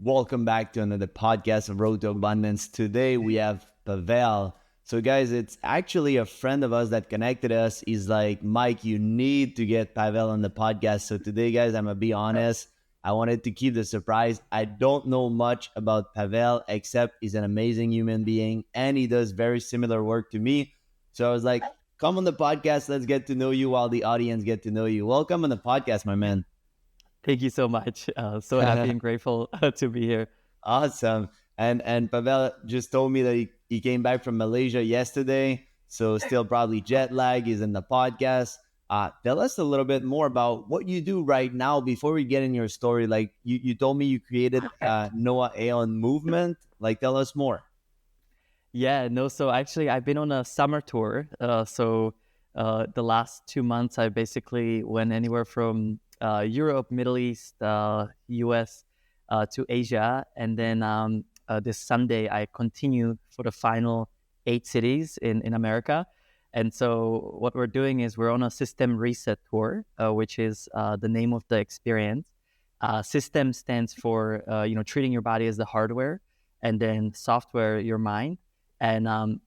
Welcome back to another podcast of Road to Abundance. Today we have Pavel. So guys, it's actually a friend of us that connected us. He's like, Mike, you need to get Pavel on the podcast. So today, guys, I'm going to be honest. I wanted to keep the surprise. I don't know much about Pavel, except he's an amazing human being and he does very similar work to me. So I was like, come on the podcast. Let's get to know you while the audience get to know you. Welcome on the podcast, my man. Thank you so much. So happy and grateful to be here. Awesome. And Pavel just told me that he came back from Malaysia yesterday. So still probably jet lag. He's in the podcast. Tell us a little bit more about what you do right now before we get in your story. Like you told me you created Noah Aeon movement. Like tell us more. Yeah, no, so actually I've been on a summer tour. The last 2 months, I basically went anywhere from Europe, Middle East, US to Asia. And then this Sunday, I continue for the final 8 cities in America. And so what we're doing is we're on a system reset tour, which is the name of the experience. System stands for, treating your body as the hardware, and then software, your mind. And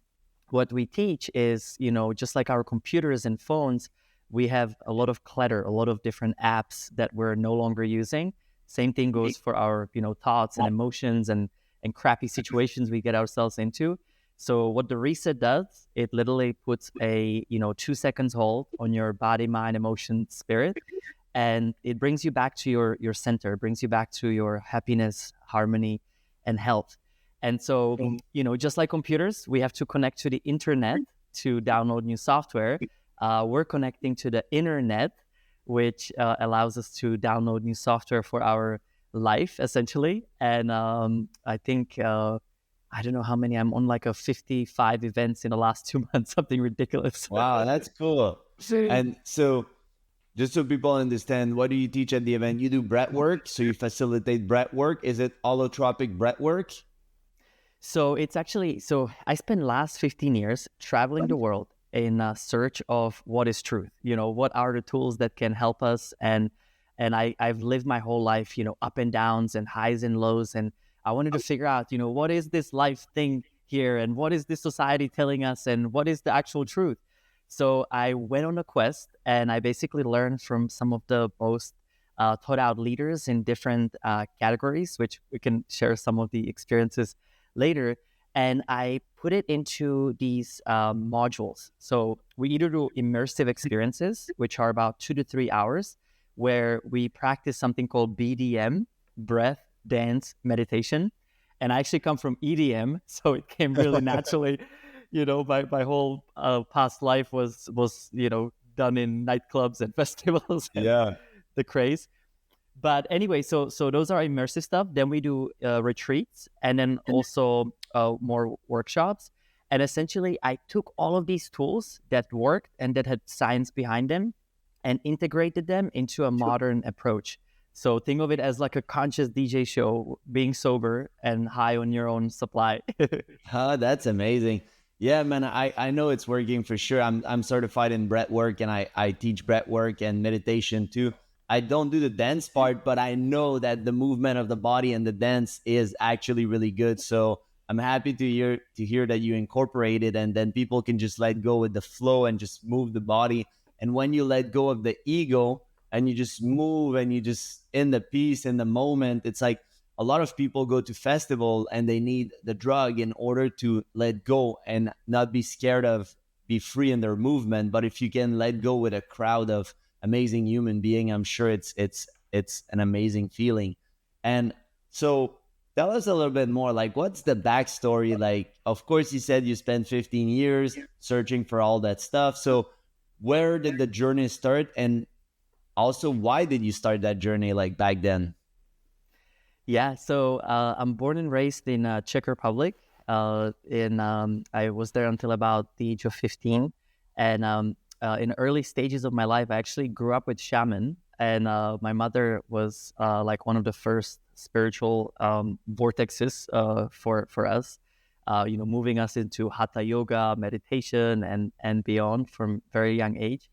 what we teach is, just like our computers and phones, we have a lot of clutter, a lot of different apps that we're no longer using. Same thing goes for our, thoughts and emotions and crappy situations we get ourselves into. So what the reset does, it literally puts a, 2 seconds hold on your body, mind, emotion, spirit, and it brings you back to your center, brings you back to your happiness, harmony, and health. And so, just like computers, we have to connect to the internet to download new software. We're connecting to the internet, which allows us to download new software for our life, essentially. And I think, I don't know how many, I'm on like 55 events in the last 2 months, something ridiculous. Wow, that's cool. And so just so people understand, what do you teach at the event? You do breath work, so you facilitate breath work. Is it holotropic breath work? So it's actually, I spent last 15 years traveling the world in search of what is truth. What are the tools that can help us? And I've lived my whole life, up and downs and highs and lows. And I wanted to figure out, what is this life thing here? And what is this society telling us? And what is the actual truth? So I went on a quest and I basically learned from some of the most taught out leaders in different categories, which we can share some of the experiences later. And I put it into these modules. So we either do immersive experiences, which are about 2 to 3 hours, where we practice something called BDM, breath, dance, meditation. And I actually come from EDM, so it came really naturally. My whole past life was done in nightclubs and festivals and the craze. But anyway, so those are immersive stuff. Then we do retreats and then also more workshops. And essentially, I took all of these tools that worked and that had science behind them and integrated them into a modern approach. So think of it as like a conscious DJ show, being sober and high on your own supply. Oh, that's amazing. Yeah, man, I know it's working for sure. I'm certified in breath work and I teach breath work and meditation too. I don't do the dance part, but I know that the movement of the body and the dance is actually really good. So I'm happy to hear that you incorporate it, and then people can just let go with the flow and just move the body. And when you let go of the ego and you just move and you just in the peace, in the moment, it's like a lot of people go to festival and they need the drug in order to let go and not be scared of be free in their movement. But if you can let go with a crowd of amazing human being, I'm sure it's an amazing feeling. And so tell us a little bit more, like what's the backstory? Like, of course you said you spent 15 years searching for all that stuff. So where did the journey start? And also, why did you start that journey like back then? Yeah, so I'm born and raised in Czech Republic. I was there until about the age of 15. And in early stages of my life, I actually grew up with shaman. And my mother was like one of the first spiritual vortexes for us, moving us into hatha yoga, meditation, and beyond from very young age.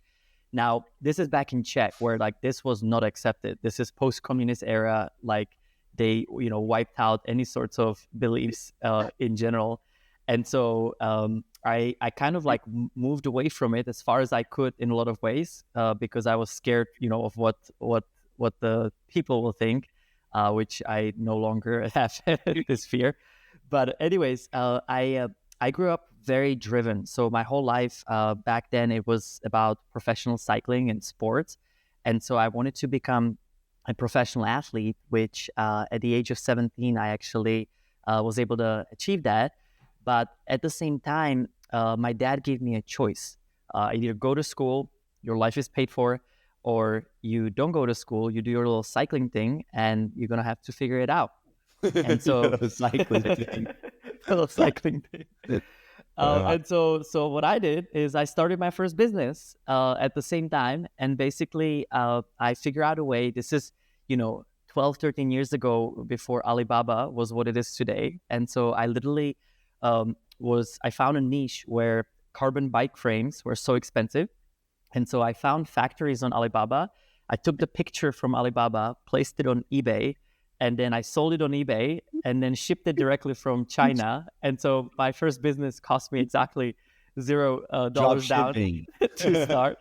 Now, this is back in Czech, where like this was not accepted. This is post-communist era, like they wiped out any sorts of beliefs in general. And so I kind of like moved away from it as far as I could in a lot of ways, because I was scared, of what the people will think, which I no longer have this fear. But anyways, I grew up very driven. So my whole life back then, it was about professional cycling and sports. And so I wanted to become a professional athlete, which at the age of 17, I actually was able to achieve that. But at the same time, my dad gave me a choice. Either go to school, your life is paid for, or you don't go to school, you do your little cycling thing, and you're going to have to figure it out. And so Cycling thing. little cycling thing. And so what I did is I started my first business at the same time. And basically, I figured out a way. This is, 12, 13 years ago, before Alibaba was what it is today. And so I literally I found a niche where carbon bike frames were so expensive. And so I found factories on Alibaba. I took the picture from Alibaba, placed it on eBay, and then I sold it on eBay and then shipped it directly from China. And so my first business cost me exactly $0 Drop down shipping. to start.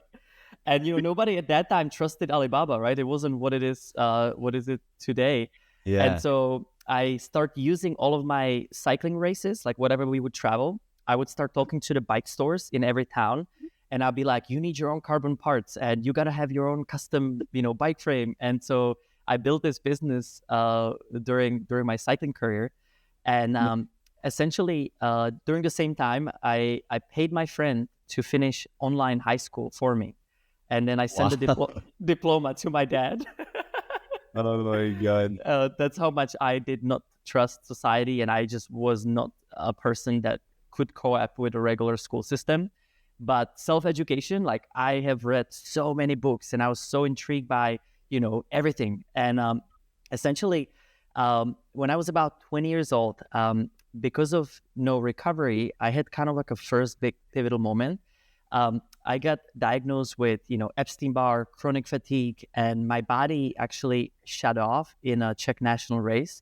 And nobody at that time trusted Alibaba, right? It wasn't what it is. What is it today? Yeah. And so I start using all of my cycling races, like whatever we would travel. I would start talking to the bike stores in every town, and I'll be like, "You need your own carbon parts, and you gotta have your own custom, bike frame." And so I built this business during my cycling career, and essentially during the same time, I paid my friend to finish online high school for me, and then I sent the diploma to my dad. Oh my God. That's how much I did not trust society, and I just was not a person that could co-op with a regular school system. But self-education, like I have read so many books, and I was so intrigued by everything. And essentially, when I was about 20 years old, because of no recovery, I had kind of like a first big pivotal moment. I got diagnosed with, Epstein-Barr, chronic fatigue, and my body actually shut off in a Czech national race.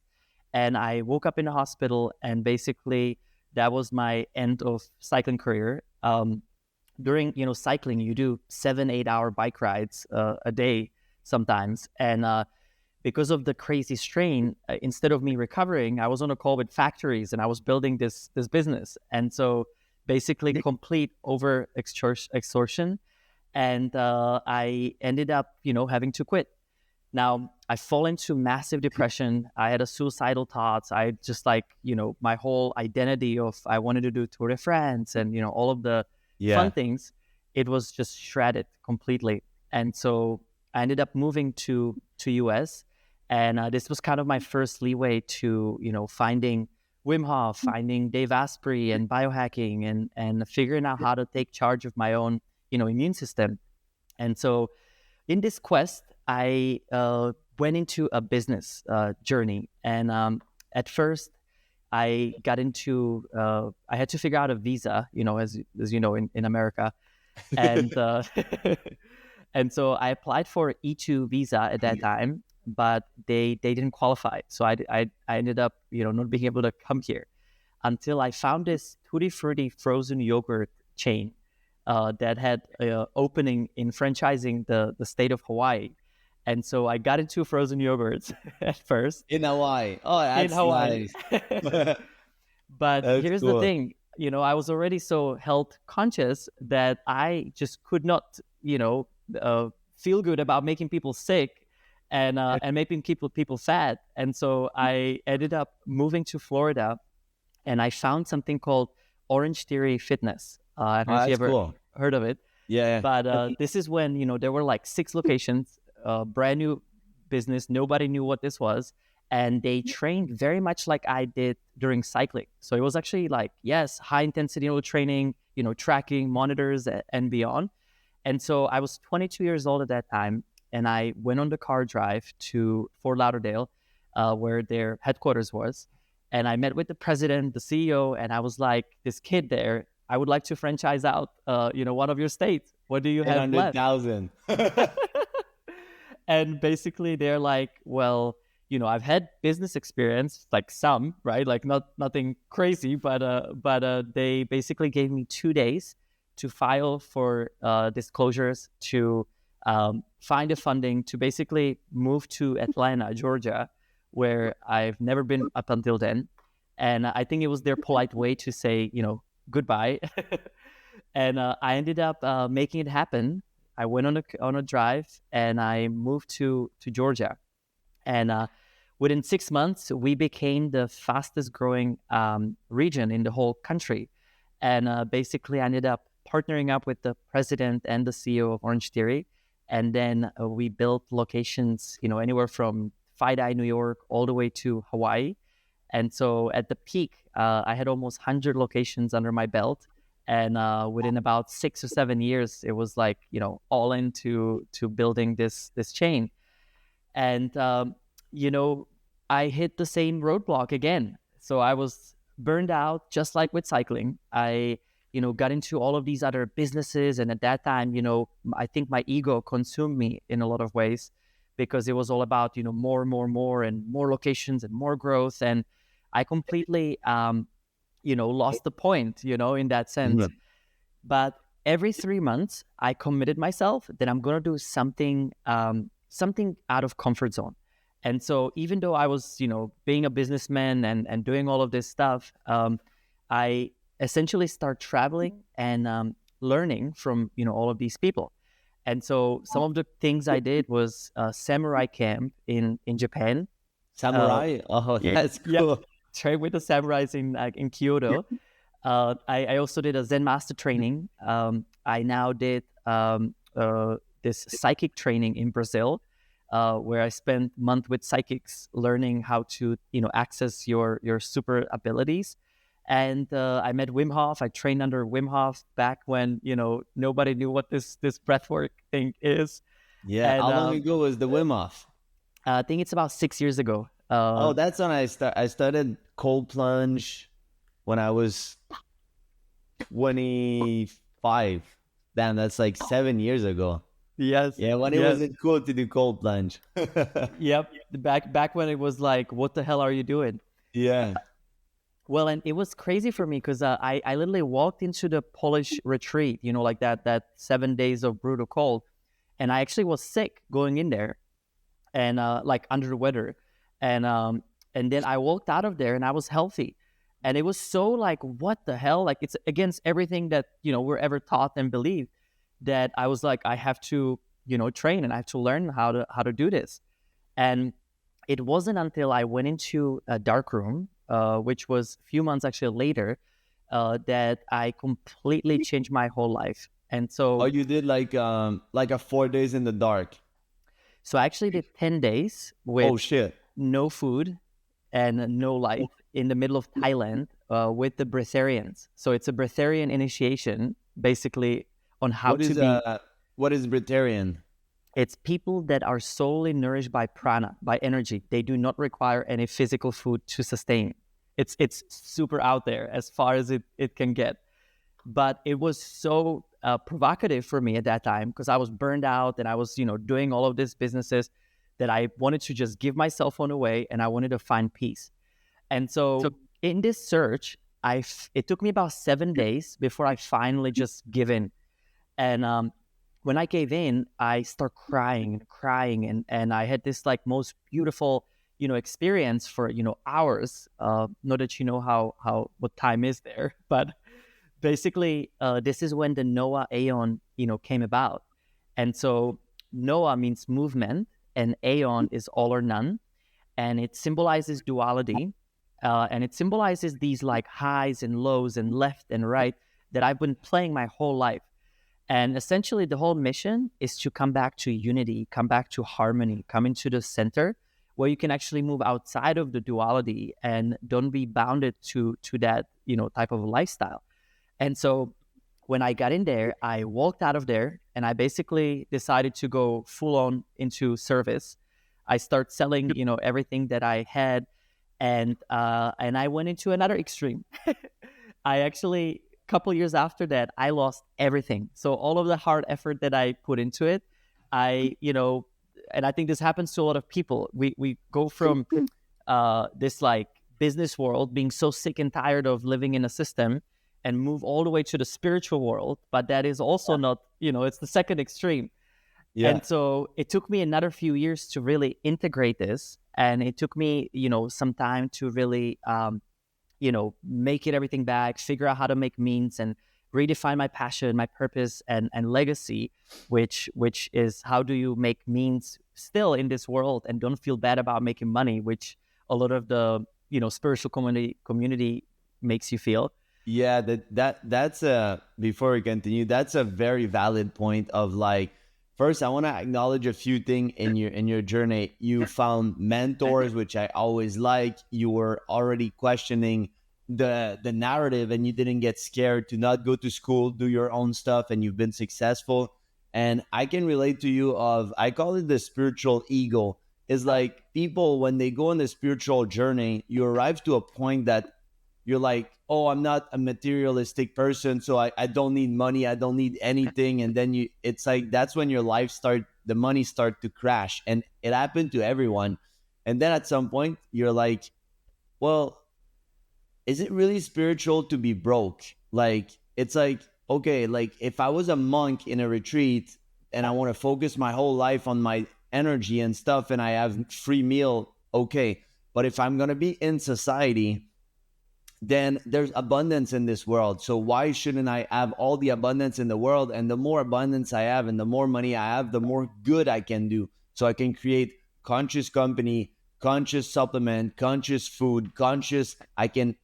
And I woke up in the hospital, and basically that was my end of cycling career. During, cycling, you do 7-8 hour bike rides a day sometimes. And because of the crazy strain, instead of me recovering, I was on a call with factories, and I was building this business. And so basically complete over extortion. And I ended up, having to quit. Now, I fall into massive depression. I had a suicidal thoughts. I just my whole identity of I wanted to do Tour de France and, all of the fun things, it was just shredded completely. And so I ended up moving to US. And this was kind of my first leeway to, finding Wim Hof, finding Dave Asprey and biohacking and figuring out how to take charge of my own, immune system. And so in this quest, I went into a business journey. And at first, I got into, I had to figure out a visa, as you know, in America. And and so I applied for E2 visa at that time, but they didn't qualify. So I ended up, not being able to come here until I found this Tutti Frutti frozen yogurt chain that had opening in franchising the state of Hawaii. And so I got into frozen yogurts at first. In Hawaii. Oh, that's in Hawaii. nice. But That's here's cool. the thing, I was already so health conscious that I just could not, feel good about making people sick and making people fat. And so I ended up moving to Florida, and I found something called Orange Theory Fitness. I don't know if you That's ever cool. heard of it. Yeah. But this is when, there were like 6 locations, brand new business. Nobody knew what this was. And they trained very much like I did during cycling. So it was actually like, yes, high intensity interval training, tracking, monitors, and beyond. And so I was 22 years old at that time. And I went on the car drive to Fort Lauderdale, where their headquarters was. And I met with the president, the CEO, and I was like, this kid there, I would like to franchise out, one of your states. What do you have left? 800,000. And basically they're like, well, I've had business experience, like some, right? Like nothing crazy, but they basically gave me 2 days to file for disclosures, to find the funding to basically move to Atlanta, Georgia, where I've never been up until then. And I think it was their polite way to say, goodbye. And I ended up making it happen. I went on a drive and I moved to Georgia. And within 6 months, we became the fastest growing region in the whole country. And basically, I ended up partnering up with the president and the CEO of Orange Theory. And then we built locations, anywhere from Fidei, New York, all the way to Hawaii. And so at the peak, I had almost 100 locations under my belt. And within about 6 or 7 years, it was like, all into building this chain. And I hit the same roadblock again. So I was burned out, just like with cycling. I got into all of these other businesses, and at that time, I think my ego consumed me in a lot of ways, because it was all about more and more and more, and more locations and more growth. And I completely lost the point, in that sense. But every 3 months, I committed myself that I'm going to do something out of comfort zone. And so even though I was, being a businessman and doing all of this stuff, I essentially start traveling and learning from, all of these people. And so some of the things I did was samurai camp in Japan. Samurai? Oh, Yeah, that's cool. train with the samurais in Kyoto. I also did a Zen master training. I now did this psychic training in Brazil, where I spent a month with psychics learning how to, access your super abilities. And I met Wim Hof. I trained under Wim Hof back when, nobody knew what this breathwork thing is. Yeah. And How long ago was the Wim Hof? I think it's about 6 years ago. Oh, that's when I started cold plunge when I was 25. Damn, that's like 7 years ago. Yes. Yeah, when it Yes. wasn't cool to do cold plunge. Yep. Back when it was like, what the hell are you doing? Yeah. Well, and it was crazy for me because I literally walked into the Polish retreat, like that 7 days of brutal cold, and I actually was sick going in there, and like under the weather, and then I walked out of there and I was healthy, and it was so like, what the hell? Like, it's against everything that we're ever taught and believed, that I was like, I have to train, and I have to learn how to do this. And it wasn't until I went into a dark room, which was a few months actually later, that I completely changed my whole life. And Oh, so, you did like a 4 days in the dark. I actually did 10 days with Oh shit. no food and no light in the middle of Thailand, with the breatharians. So it's a breatharian initiation, basically, on how What to is be. what is Breatharian? It's people that are solely nourished by prana, by energy. They do not require any physical food to sustain. It's super out there as far as it can get. But it was so provocative for me at that time, because I was burned out and I was, doing all of these businesses, that I wanted to just give my cell phone away and I wanted to find peace. And so in this search, it took me about 7 days before I finally just give in. And when I gave in, I start crying and crying, and I had this like most beautiful, experience for hours. Not that you know how what time is there, but basically, this is when the Noah Aeon came about. And so Noah means movement, and Aeon is all or none, and it symbolizes duality, and it symbolizes these like highs and lows and left and right that I've been playing my whole life. And essentially, the whole mission is to come back to unity, come back to harmony, come into the center, where you can actually move outside of the duality and don't be bounded to that type of lifestyle. And so when I got in there, I walked out of there and I basically decided to go full on into service. I start selling everything that I had, and I went into another extreme. I actually, couple years after that, I lost everything. So all of the hard effort that I put into it, I and I think this happens to a lot of people. We go from this like business world, being so sick and tired of living in a system, and move all the way to the spiritual world. But that is also not, it's the second extreme. Yeah. And so it took me another few years to really integrate this. And it took me, some time to really, make it everything back, figure out how to make means and redefine my passion, my purpose and legacy, which is how do you make means still in this world and don't feel bad about making money, which a lot of the, spiritual community makes you feel. Yeah, that's a before we continue, that's a very valid point of like, first I want to acknowledge a few things in your journey. You found mentors, which I always like. You were already questioning the narrative and you didn't get scared to not go to school, do your own stuff, and you've been successful. And I can relate to you of, I call it the spiritual ego. Is like people when they go on the spiritual journey, you arrive to a point that you're like, oh, I'm not a materialistic person, so I don't need money, I don't need anything. And then it's like that's when your life the money start to crash. And it happened to everyone. And then at some point you're like, well, is it really spiritual to be broke? Like, it's like, okay, like if I was a monk in a retreat and I want to focus my whole life on my energy and stuff and I have free meal, okay. But if I'm going to be in society, then there's abundance in this world. So why shouldn't I have all the abundance in the world? And the more abundance I have and the more money I have, the more good I can do. So I can create conscious company, conscious supplement, conscious food, conscious, I can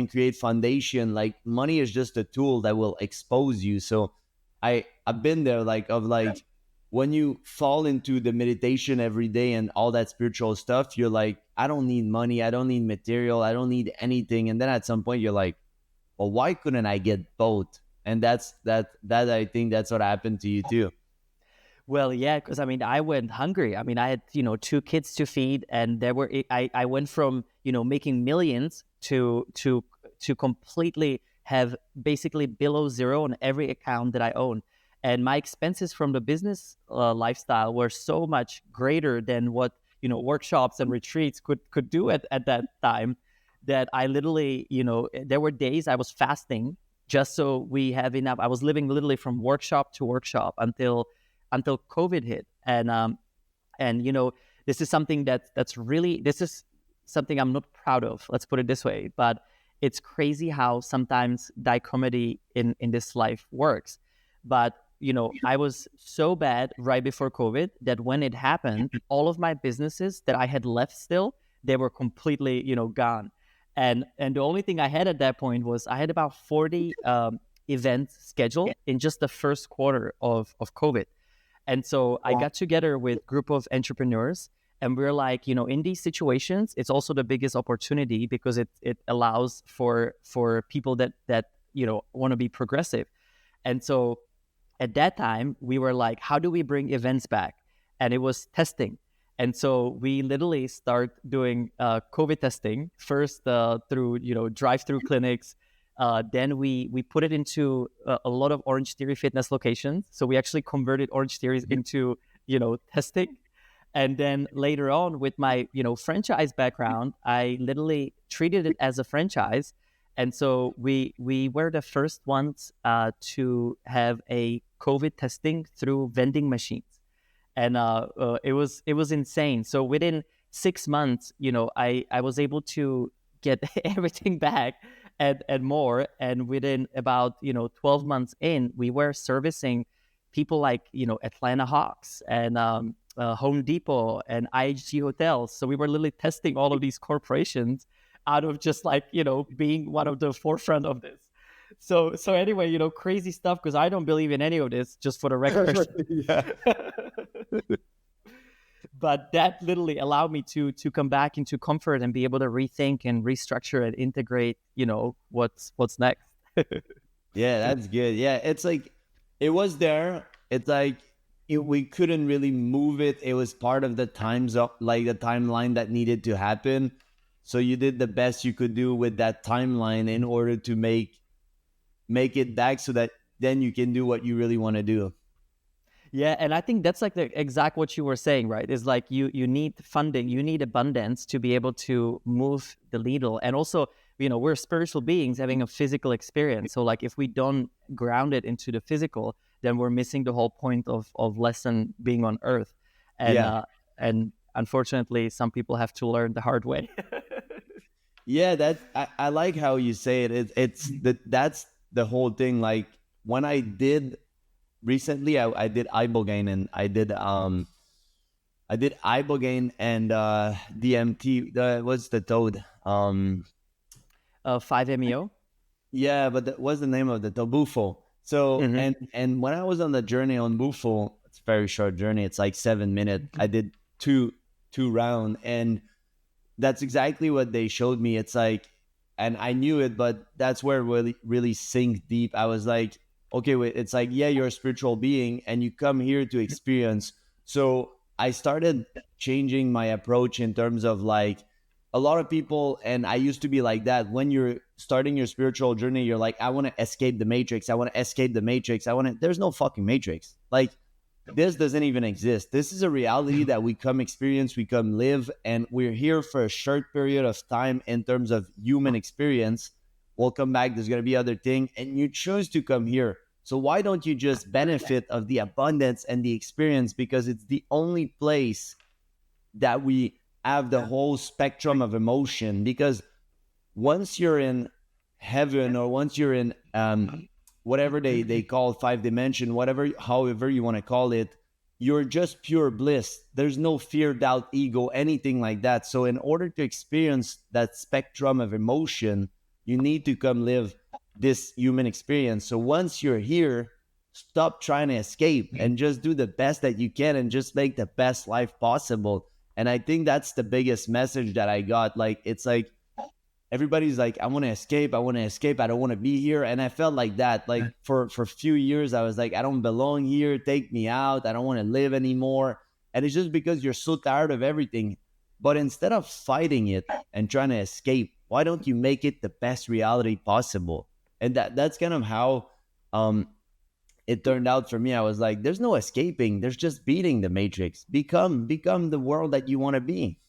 create foundation. Like money is just a tool that will expose you. So I've been there like when you fall into the meditation every day and all that spiritual stuff, you're like, I don't need money, I don't need material, I don't need anything. And then at some point you're like, well, why couldn't I get both? And that I think that's what happened to you too. Well, yeah, because I mean, I went hungry. I mean, I had, two kids to feed, and I went from, making millions to completely have basically below zero on every account that I own. And my expenses from the business lifestyle were so much greater than what, workshops and retreats could do at that time, that I literally, there were days I was fasting just so we have enough. I was living literally from workshop to workshop until COVID hit. And this is something this is something I'm not proud of. Let's put it this way. But it's crazy how sometimes dichotomy in this life works. But I was so bad right before COVID that when it happened, all of my businesses that I had left still, they were completely gone. And the only thing I had at that point was I had about 40 events scheduled in just the first quarter of COVID. And so I got together with a group of entrepreneurs, and we're like, in these situations, it's also the biggest opportunity because it allows for people that want to be progressive. And so at that time, we were like, how do we bring events back? And it was testing. And so we literally start doing COVID testing first through drive-through clinics. Then we put it into a lot of Orange Theory Fitness locations. So we actually converted Orange Theories into testing. And then later on, with my franchise background, I literally treated it as a franchise. And so we were the first ones to have a COVID testing through vending machines. And it was insane. So within 6 months, I was able to get everything back and more. And within about 12 months in, we were servicing people like Atlanta Hawks and Home Depot and IHG hotels. So we were literally testing all of these corporations out of just like being one of the forefront of this. So anyway, crazy stuff, because I don't believe in any of this, just for the record. Yeah. But that literally allowed me to come back into comfort and be able to rethink and restructure and integrate what's next. Yeah, that's good. Yeah, it's like it was there. It's like we couldn't really move it. It was part of the times up, like the timeline that needed to happen. So you did the best you could do with that timeline in order to make it back so that then you can do what you really want to do. Yeah, and I think that's like the exact what you were saying, right? Is like you need funding, you need abundance to be able to move the needle. And also, we're spiritual beings having a physical experience. So like if we don't ground it into the physical, then we're missing the whole point of lesson being on earth. And Yeah. and unfortunately some people have to learn the hard way. Yeah, I like how you say it. That's the whole thing. Like when I did recently, I did ibogaine, and I did ibogaine and DMT. What's the toad? 5-MeO. Yeah, but what's the name of the toad? Bufo. So Mm-hmm. and when I was on the journey on Bufo, it's a very short journey. It's like 7 minutes. I did two round, and that's exactly what they showed me. It's like, and I knew it, but that's where it really sink deep. I was like, okay, wait, it's like, yeah, you're a spiritual being and you come here to experience. So I started changing my approach in terms of like a lot of people, and I used to be like that. When you're starting your spiritual journey, you're like, I want to escape the matrix. I want to escape the matrix. There's no fucking matrix. Like, this doesn't even exist. This is a reality that we come experience, we come live, and we're here for a short period of time in terms of human experience. We'll come back. There's going to be other thing, and you choose to come here. So why don't you just benefit of the abundance and the experience? Because it's the only place that we have the whole spectrum of emotion. Because once you're in heaven, or once you're in whatever they call 5 dimension, whatever, however you want to call it, you're just pure bliss. There's no fear, doubt, ego, anything like that. So in order to experience that spectrum of emotion, you need to come live this human experience. So once you're here, stop trying to escape and just do the best that you can and just make the best life possible. And I think that's the biggest message that I got. Like, it's like everybody's like, I want to escape, I don't want to be here. And I felt like that, like for a few years I was like, I don't belong here, take me out, I don't want to live anymore. And it's just because you're so tired of everything. But instead of fighting it and trying to escape, why don't you make it the best reality possible? And that's kind of how it turned out for me. I was like, there's no escaping, there's just beating the matrix. Become the world that you want to be.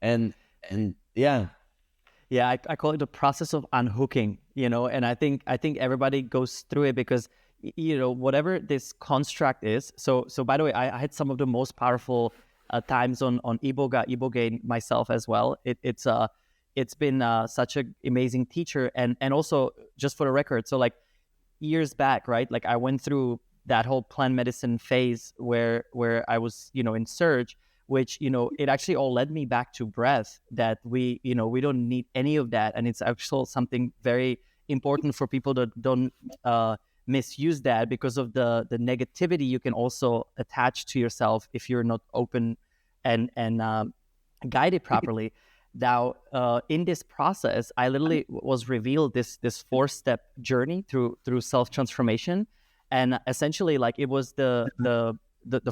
And yeah. Yeah, I call it the process of unhooking, and I think everybody goes through it because whatever this construct is. So by the way, I had some of the most powerful times on ibogaine myself as well. It's been such an amazing teacher, and also just for the record, so like years back, right? Like I went through that whole plant medicine phase where I was in surge, which it actually all led me back to breath, that we don't need any of that. And it's actually something very important for people that don't misuse that, because of the negativity you can also attach to yourself if you're not open and guided properly. Now, in this process, I literally was revealed this 4-step journey through self transformation, and essentially, like, it was the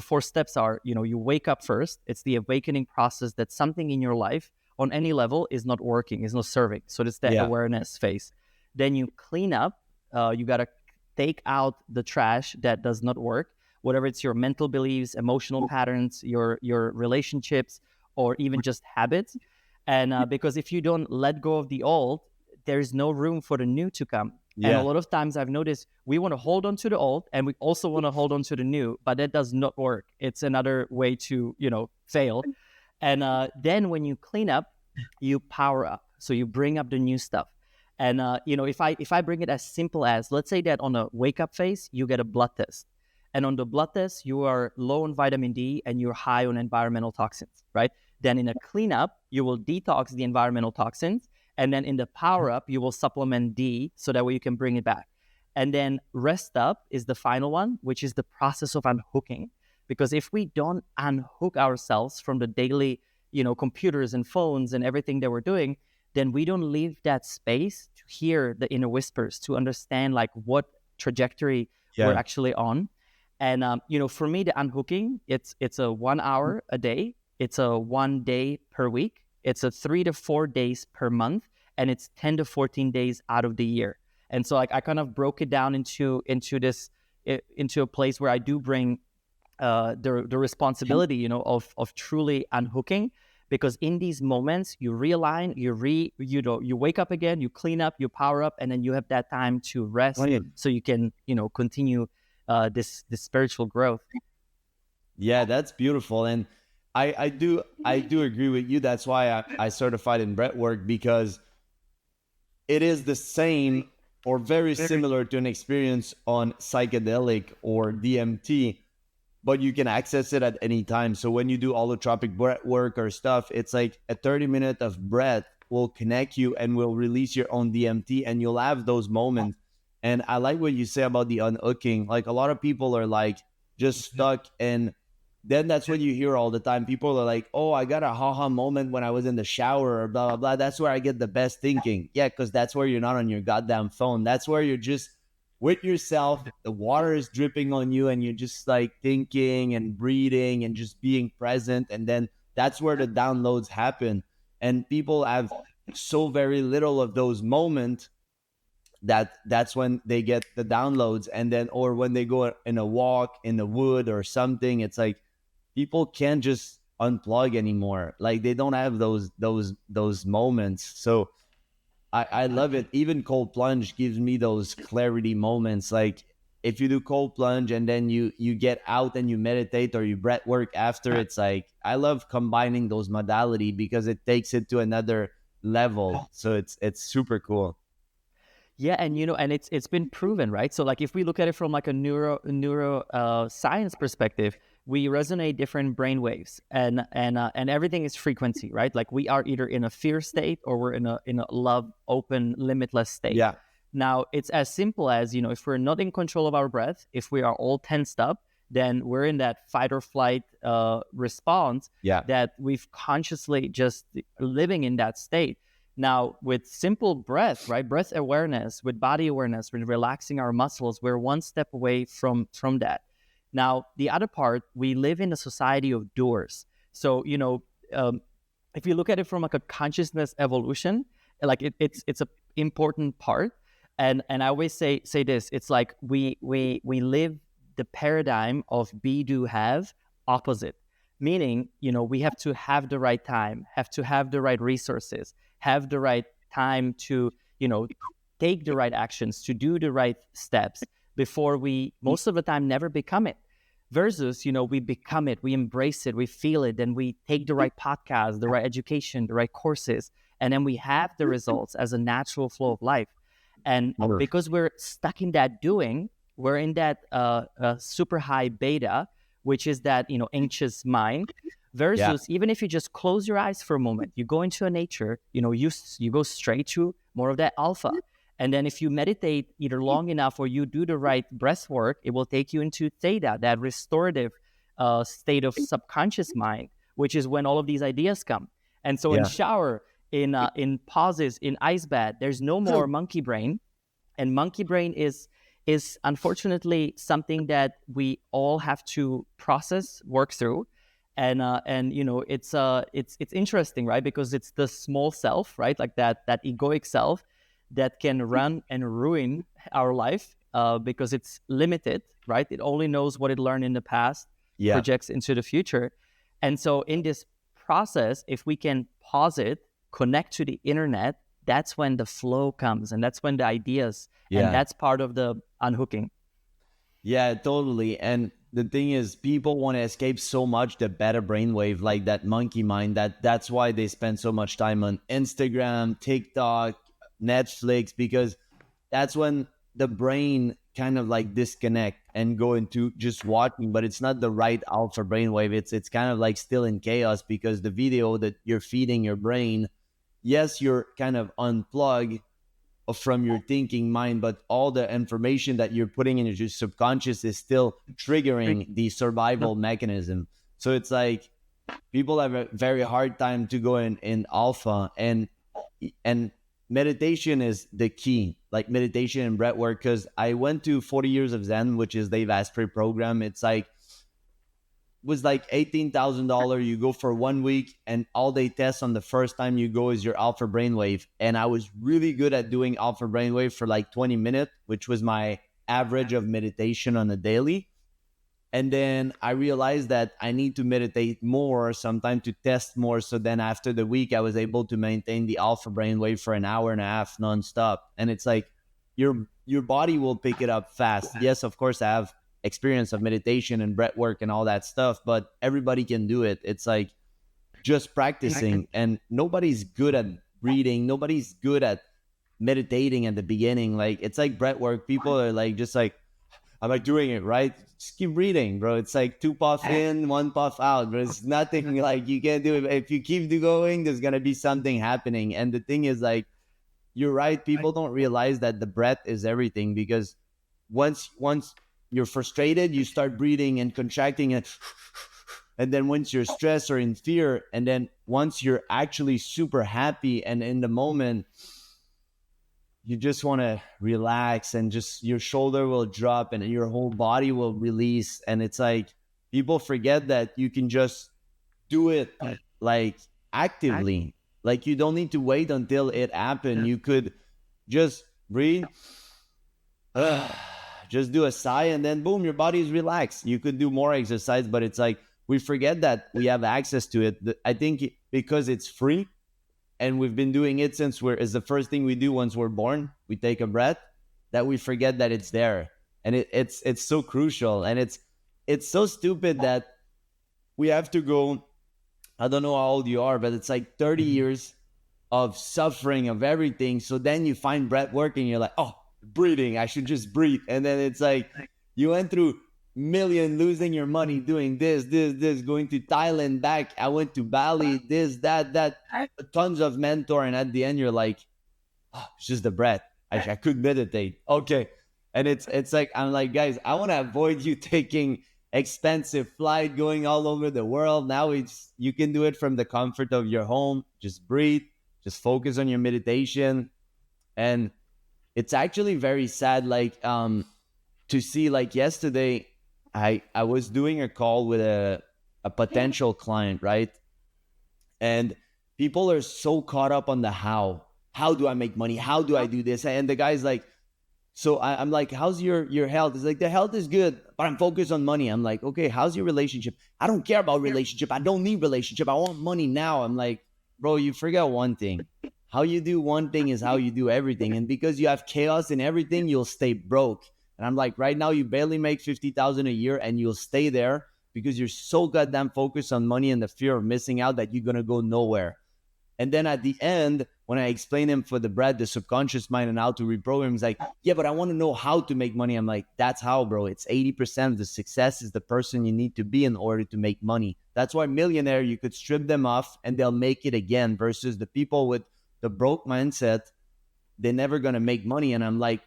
4 steps are, you wake up first. It's the awakening process that something in your life on any level is not working, is not serving. So it's the Yeah. awareness phase. Then you clean up. You got to take out the trash that does not work, whatever it's your mental beliefs, emotional patterns, your relationships, or even just habits. And because if you don't let go of the old, there's no room for the new to come. And a Yeah. lot of times I've noticed we want to hold on to the old and we also want to hold on to the new, but that does not work. It's another way to, fail. And then when you clean up, you power up. So you bring up the new stuff. And, if I bring it as simple as, let's say that on a wake up phase, you get a blood test. And on the blood test, you are low on vitamin D and you're high on environmental toxins, right? Then in a cleanup, you will detox the environmental toxins. And then in the power up, you will supplement D so that way you can bring it back. And then rest up is the final one, which is the process of unhooking. Because if we don't unhook ourselves from the daily, computers and phones and everything that we're doing, then we don't leave that space to hear the inner whispers, to understand like what trajectory we're Yeah. actually on. And for me, the unhooking, it's a 1 hour a day, it's a 1 day per week, it's a 3 to 4 days per month, and it's 10 to 14 days out of the year. And so like I kind of broke it down into a place where I do bring the responsibility, of truly unhooking, because in these moments you realign, you wake up again, you clean up, you power up, and then you have that time to rest, Right. so you can continue this spiritual growth. Yeah, that's beautiful. And I do agree with you. That's why I certified in breath work, because it is the same or very similar to an experience on psychedelic or DMT, but you can access it at any time. So when you do holotropic breath work or stuff, it's like a 30-minute of breath will connect you and will release your own DMT, and you'll have those moments. And I like what you say about the unhooking. Like, a lot of people are like just stuck, and then that's what you hear all the time. People are like, "Oh, I got a haha moment when I was in the shower," or blah blah blah. That's where I get the best thinking. Yeah, because that's where you're not on your goddamn phone. That's where you're just with yourself. The water is dripping on you, and you're just like thinking and breathing and just being present. And then that's where the downloads happen. And people have so very little of those moments that that's when they get the downloads. And then, or when they go in a walk in the wood or something, it's like people can't just unplug anymore. Like, they don't have those moments. So I love it. Even cold plunge gives me those clarity moments. Like, if you do cold plunge and then you get out and you meditate or you breath work after, it's like, I love combining those modality because it takes it to another level. So it's super cool. Yeah, and and it's been proven, right? So like if we look at it from like a neuro science perspective, we resonate different brain waves, and everything is frequency, right? Like we are either in a fear state or we're in a love, open, limitless state. Yeah. Now it's as simple as if we're not in control of our breath, if we are all tensed up, then we're in that fight or flight response Yeah. that we've consciously just living in that state. Now, with simple breath, right, breath awareness, with body awareness, with relaxing our muscles, we're one step away from that. Now, the other part, we live in a society of doers. So, if you look at it from like a consciousness evolution, like it's a important part. And I always say this: it's like we live the paradigm of be, do, have opposite. Meaning, we have to have the right time, have to have the right resources, have the right time to, take the right actions, to do the right steps before we, most of the time, never become it. Versus, we become it, we embrace it, we feel it, then we take the right podcast, the right education, the right courses, and then we have the results as a natural flow of life. And because we're stuck in that doing, we're in that super high beta, which is that anxious mind. Versus even if you just close your eyes for a moment, you go into a nature, you go straight to more of that alpha. And then if you meditate either long enough or you do the right breath work, it will take you into theta, that restorative state of subconscious mind, which is when all of these ideas come. And so in shower, in pauses, in ice bath, there's no more monkey brain. And monkey brain is unfortunately something that we all have to process, work through. And it's interesting, right? Because it's the small self, right? Like that egoic self that can run and ruin our life because it's limited, right? It only knows what it learned in the past, projects into the future. And so in this process, if we can pause it, connect to the internet, that's when the flow comes, and that's when the ideas, and that's part of the unhooking. Yeah, totally. And the thing is, people want to escape so much the beta brainwave, like that monkey mind. That's why they spend so much time on Instagram, TikTok, Netflix, because that's when the brain kind of like disconnect and go into just watching. But it's not the right alpha brainwave. It's kind of like still in chaos, because the video that you're feeding your brain, yes, you're kind of unplugged from your thinking mind, but all the information that you're putting in your subconscious is still triggering the survival mechanism. So it's like people have a very hard time to go in alpha, and meditation is the key, like meditation and breath work. Because I went to 40 Years of Zen, which is Dave Asprey program. It's like, was like $18,000. You go for 1 week, and all they test on the first time you go is your alpha brainwave. And I was really good at doing alpha brainwave for like 20 minutes, which was my average of meditation on a daily. And then I realized that I need to meditate more, sometime to test more. So then after the week, I was able to maintain the alpha brainwave for an hour and a half nonstop. And it's like your body will pick it up fast. Yes, of course, I have experience of meditation and breath work and all that stuff, but everybody can do it. It's like just practicing, and nobody's good at reading. Nobody's good at meditating at the beginning. Like it's like breath work. People are like, just like, am I doing it right? Just keep reading, bro. It's like 2 puff in, 1 puff out. But it's nothing like you can't do it. If you keep going, there's gonna be something happening. And the thing is, like, you're right. People don't realize that the breath is everything, because once you're frustrated, you start breathing and contracting, and then once you're stressed or in fear, and then once you're actually super happy and in the moment, you just want to relax, and just your shoulder will drop and your whole body will release. And it's like people forget that you can just do it like actively. Like you don't need to wait until it happened. You could just breathe, just do a sigh, and then boom, your body is relaxed. You could do more exercise, but it's like we forget that we have access to it. I think because it's free, and we've been doing it since it's the first thing we do once we're born. We take a breath, that we forget that it's there, and it's so crucial. And it's so stupid that we have to go. I don't know how old you are, but it's like 30 years of suffering of everything. So then you find breath work, and you're like, oh, breathing, I should just breathe. And then it's like you went through million, losing your money doing this, going to Thailand, back. I went to Bali, this, that, tons of mentor. And at the end, you're like, oh, it's just the breath. I could meditate. Okay. And it's like, I'm like, guys, I want to avoid you taking expensive flight, going all over the world. Now you can do it from the comfort of your home. Just breathe, just focus on your meditation. And it's actually very sad, like, to see, like, yesterday, I was doing a call with a potential client, right? And people are so caught up on the how. How do I make money? How do I do this? And the guy's like, so I'm like, how's your health? He's like, the health is good, but I'm focused on money. I'm like, okay, how's your relationship? I don't care about relationship. I don't need relationship. I want money now. I'm like, bro, you forget one thing. How you do one thing is how you do everything. And because you have chaos in everything, you'll stay broke. And I'm like, right now, you barely make 50,000 a year, and you'll stay there because you're so goddamn focused on money and the fear of missing out that you're going to go nowhere. And then at the end, when I explain him for the bread, the subconscious mind, and how to reprogram, he's like, yeah, but I want to know how to make money. I'm like, that's how, bro. It's 80% of the success is the person you need to be in order to make money. That's why millionaire, you could strip them off and they'll make it again, versus the people with the broke mindset, they're never going to make money. And I'm like,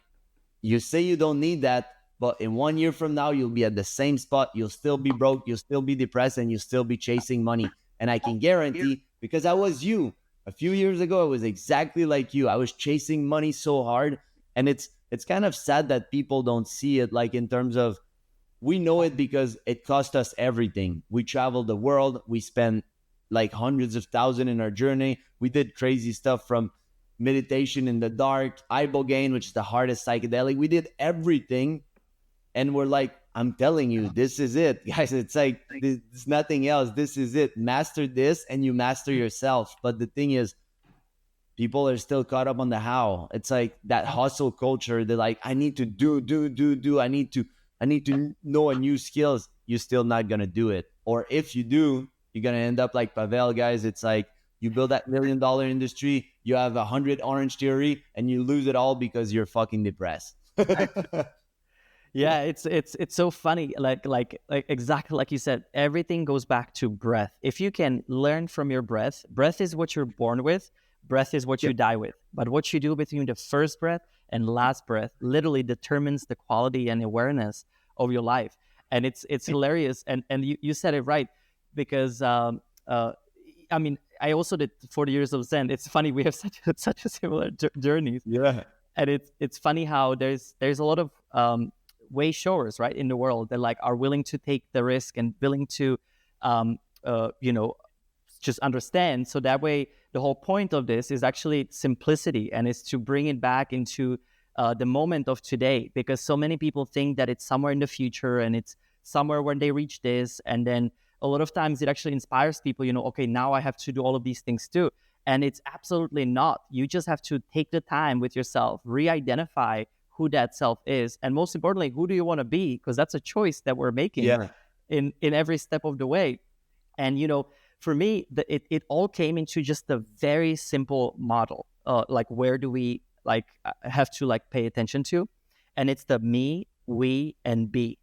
you say you don't need that, but in 1 year from now, you'll be at the same spot. You'll still be broke. You'll still be depressed, and you'll still be chasing money. And I can guarantee, because I was you. A few years ago, I was exactly like you. I was chasing money so hard. And it's kind of sad that people don't see it, like, in terms of, we know it because it cost us everything. We traveled the world. We spent like hundreds of thousands in our journey. We did crazy stuff, from meditation in the dark, ibogaine, which is the hardest psychedelic. We did everything. And we're like, I'm telling you, this is it, guys. It's like, there's nothing else. This is it. Master this and you master yourself. But the thing is, people are still caught up on the how. It's like that hustle culture. They're like, I need to do. I need to know a new skills. You're still not going to do it. Or if you do, you're going to end up like Pavel, guys. It's like, you build that $1 million industry, you have 100 orange theory, and you lose it all because you're fucking depressed. Yeah, it's so funny. Like exactly like you said, everything goes back to breath. If you can learn from your breath, breath is what you're born with, breath is what you die with. But what you do between the first breath and last breath literally determines the quality and awareness of your life. And it's hilarious. And you said it right, because I mean, I also did 40 years of Zen. It's funny, we have such a similar journeys. Yeah. And it's funny how there's a lot of way showers, right, in the world that like are willing to take the risk and willing to just understand. So that way, the whole point of this is actually simplicity, and is to bring it back into the moment of today, because so many people think that it's somewhere in the future and it's somewhere when they reach this. And then a lot of times it actually inspires people, okay, now I have to do all of these things too. And it's absolutely not. You just have to take the time with yourself, re-identify who that self is, and most importantly, who do you want to be? Because that's a choice that we're making Yeah. in every step of the way. And for me, it all came into just a very simple model. Like, where do we have to pay attention to? And it's the me, we, and be.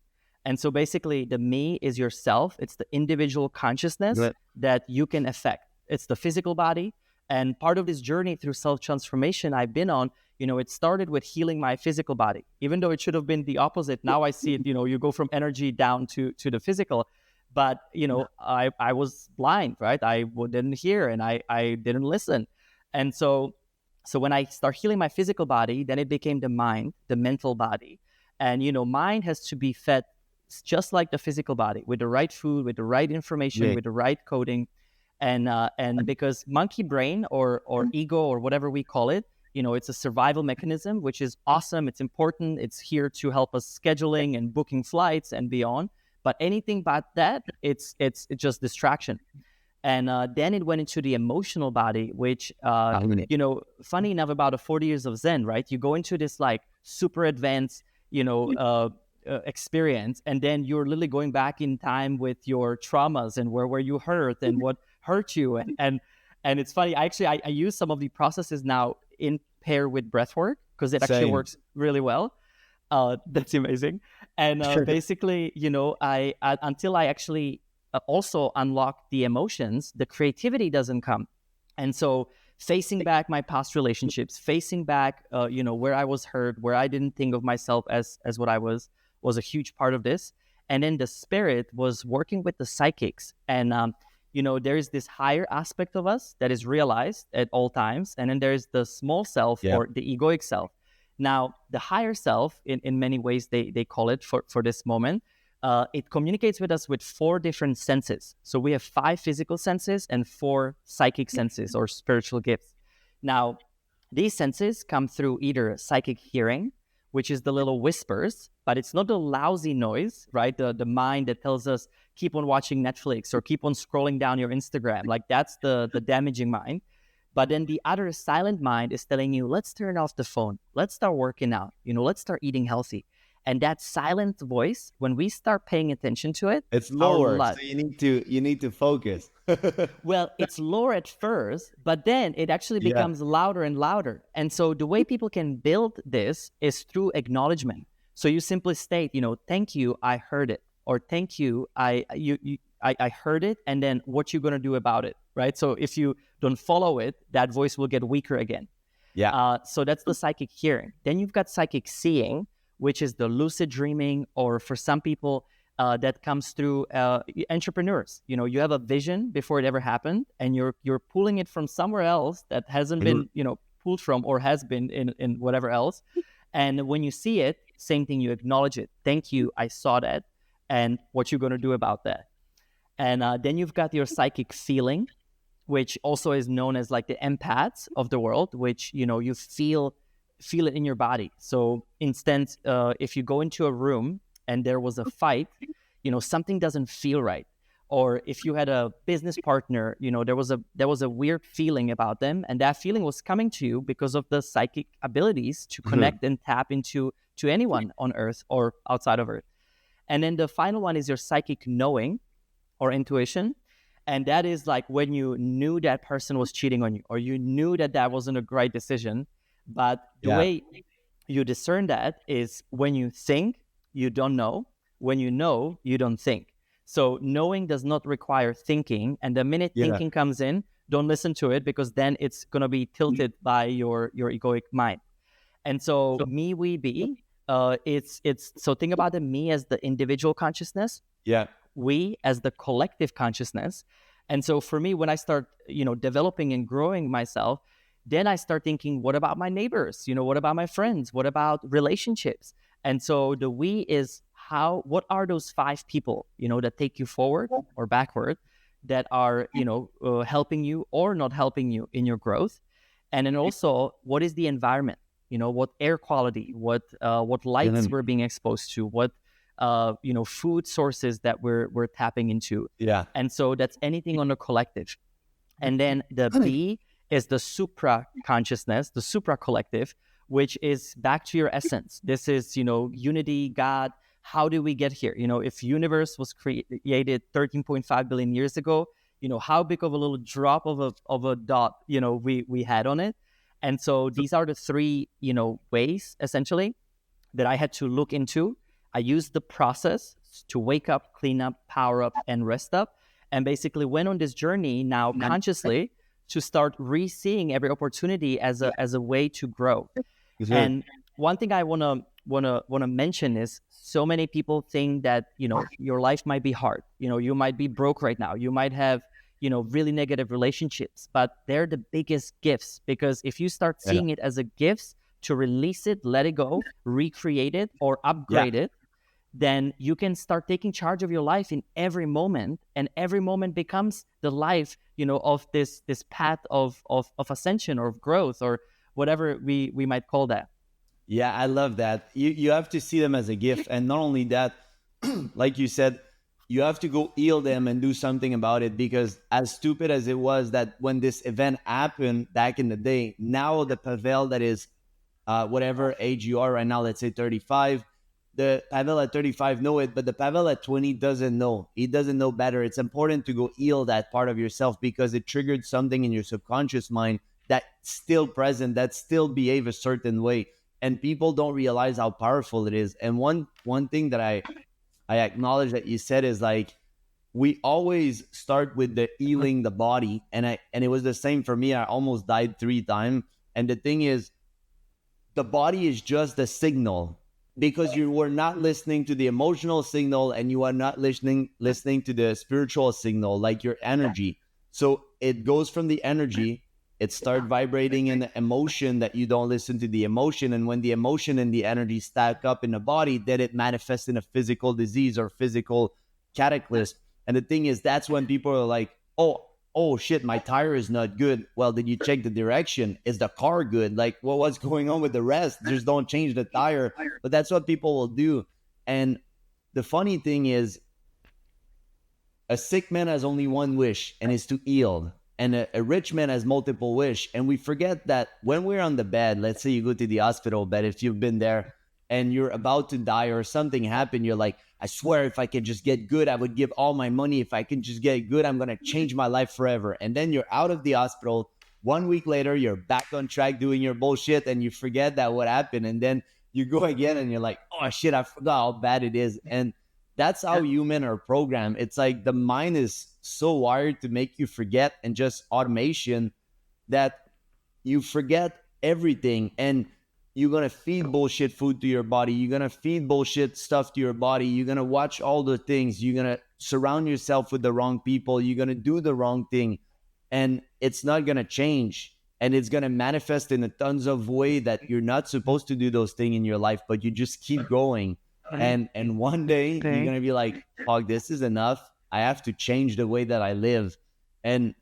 And so basically, the me is yourself. It's the individual consciousness Good. that you can affect. It's the physical body. And part of this journey through self-transformation I've been on, it started with healing my physical body, even though it should have been the opposite. Now I see it, you go from energy down to the physical. But, I was blind, right? I didn't hear and I didn't listen. And so when I start healing my physical body, then it became the mind, the mental body. And, mind has to be fed just like the physical body, with the right food, with the right information, Yeah. with the right coding. And because monkey brain or ego or whatever we call it, it's a survival mechanism, which is awesome. It's important. It's here to help us scheduling and booking flights and beyond. But anything but that, it's just distraction. And then it went into the emotional body, which, funny enough, about the 40 years of Zen, right? You go into this super advanced, experience, and then you're literally going back in time with your traumas and where were you hurt and what hurt you. And it's funny, I use some of the processes now in pair with breath work, because it actually Same. works really well. That's amazing. And basically, I until I actually also unlock the emotions, the creativity doesn't come. And so facing back my past relationships, facing back, where I was hurt, where I didn't think of myself as what I was a huge part of this. And then the spirit was working with the psychics. And, there is this higher aspect of us that is realized at all times. And then there's the small self, or the egoic self. Now, the higher self, in many ways, they call it for this moment, it communicates with us with 4 different senses. So we have 5 physical senses and 4 psychic senses or spiritual gifts. Now, these senses come through either psychic hearing, which is the little whispers, but it's not the lousy noise, right? The mind that tells us, keep on watching Netflix or keep on scrolling down your Instagram. That's the damaging mind. But then the other silent mind is telling you, let's turn off the phone. Let's start working out. Let's start eating healthy. And that silent voice, when we start paying attention to it, it's lower. So you need to focus. Well, it's lower at first, but then it actually becomes louder and louder. And so the way people can build this is through acknowledgement. So you simply state, thank you, I heard it. Or thank you, I heard it. And then what you're going to do about it, right? So if you don't follow it, that voice will get weaker again. Yeah. So that's the psychic hearing. Then you've got psychic seeing, which is the lucid dreaming, or for some people, that comes through entrepreneurs. You have a vision before it ever happened, and you're pulling it from somewhere else that hasn't been, pulled from, or has been in whatever else. And when you see it, same thing, you acknowledge it. Thank you, I saw that, and what you're going to do about that. And then you've got your psychic feeling, which also is known as the empaths of the world, which, you feel it in your body. So instance, if you go into a room and there was a fight, something doesn't feel right. Or if you had a business partner, there was a weird feeling about them, and that feeling was coming to you because of the psychic abilities to connect and tap into anyone on Earth or outside of Earth. And then the final one is your psychic knowing or intuition. And that is when you knew that person was cheating on you, or you knew that wasn't a great decision. But the way you discern that is when you think, you don't know. When you know, you don't think. So knowing does not require thinking. And the minute thinking comes in, don't listen to it, because then it's going to be tilted by your egoic mind. And so me, we, be, it's so think about the me as the individual consciousness. Yeah. We as the collective consciousness. And so for me, when I start, developing and growing myself, then I start thinking, what about my neighbors? What about my friends? What about relationships? And so the we is what are those 5 people, that take you forward or backward, that are, helping you or not helping you in your growth? And then also, what is the environment? What air quality, what lights we're being exposed to, what food sources that we're tapping into. Yeah. And so that's anything on the collective. And then the B is the supra consciousness, the supra collective, which is back to your essence. This is, unity, God. How do we get here? If universe was created 13.5 billion years ago, how big of a little drop of a dot, we had on it. And so these are the three, ways essentially that I had to look into. I used the process to wake up, clean up, power up, and rest up. And basically went on this journey now consciously to start re-seeing every opportunity as a way to grow. Sure. And one thing I wanna mention is so many people think that your life might be hard. You might be broke right now. You might have really negative relationships, but they're the biggest gifts, because if you start seeing it as a gift to release it, let it go, recreate it, or upgrade it, then you can start taking charge of your life in every moment, and every moment becomes the life, of this path of ascension or of growth, or whatever we might call that. Yeah, I love that. You have to see them as a gift. And not only that, like you said, you have to go heal them and do something about it, because as stupid as it was that when this event happened back in the day, now the Pavel that is whatever age you are right now, let's say 35, the Pavel at 35 know it, but the Pavel at 20 doesn't know. He doesn't know better. It's important to go heal that part of yourself, because it triggered something in your subconscious mind that's still present, that still behave a certain way. And people don't realize how powerful it is. And one thing that I acknowledge that you said is like, we always start with the healing the body. And it was the same for me. I almost died 3 times. And the thing is, the body is just a signal, because you were not listening to the emotional signal, and you are not listening to the spiritual signal, like your energy. So it goes from the energy, it starts vibrating in the emotion, that you don't listen to the emotion. And when the emotion and the energy stack up in the body, then it manifests in a physical disease or physical cataclysm. And the thing is, that's when people are like, oh shit, my tire is not good. Well, did you check the direction? Is the car good? Like, well, what's going on with the rest? Just don't change the tire. But that's what people will do. And the funny thing is, a sick man has only one wish, and it's to heal. And a rich man has multiple wish. And we forget that when we're on the bed, let's say you go to the hospital bed, if you've been there and you're about to die or something happened, you're like, I swear, if I could just get good, I would give all my money. If I can just get good, I'm going to change my life forever. And then you're out of the hospital. 1 week later, you're back on track doing your bullshit, and you forget that what happened. And then you go again and you're like, oh shit, I forgot how bad it is. And that's how human are programmed. It's like the mind is so wired to make you forget, and just automation, that you forget everything. And you're going to feed bullshit food to your body. You're going to feed bullshit stuff to your body. You're going to watch all the things. You're going to surround yourself with the wrong people. You're going to do the wrong thing. And it's not going to change. And it's going to manifest in a tons of way that you're not supposed to do those things in your life, but you just keep going. And one day you're going to be like, fuck, this is enough. I have to change the way that I live. And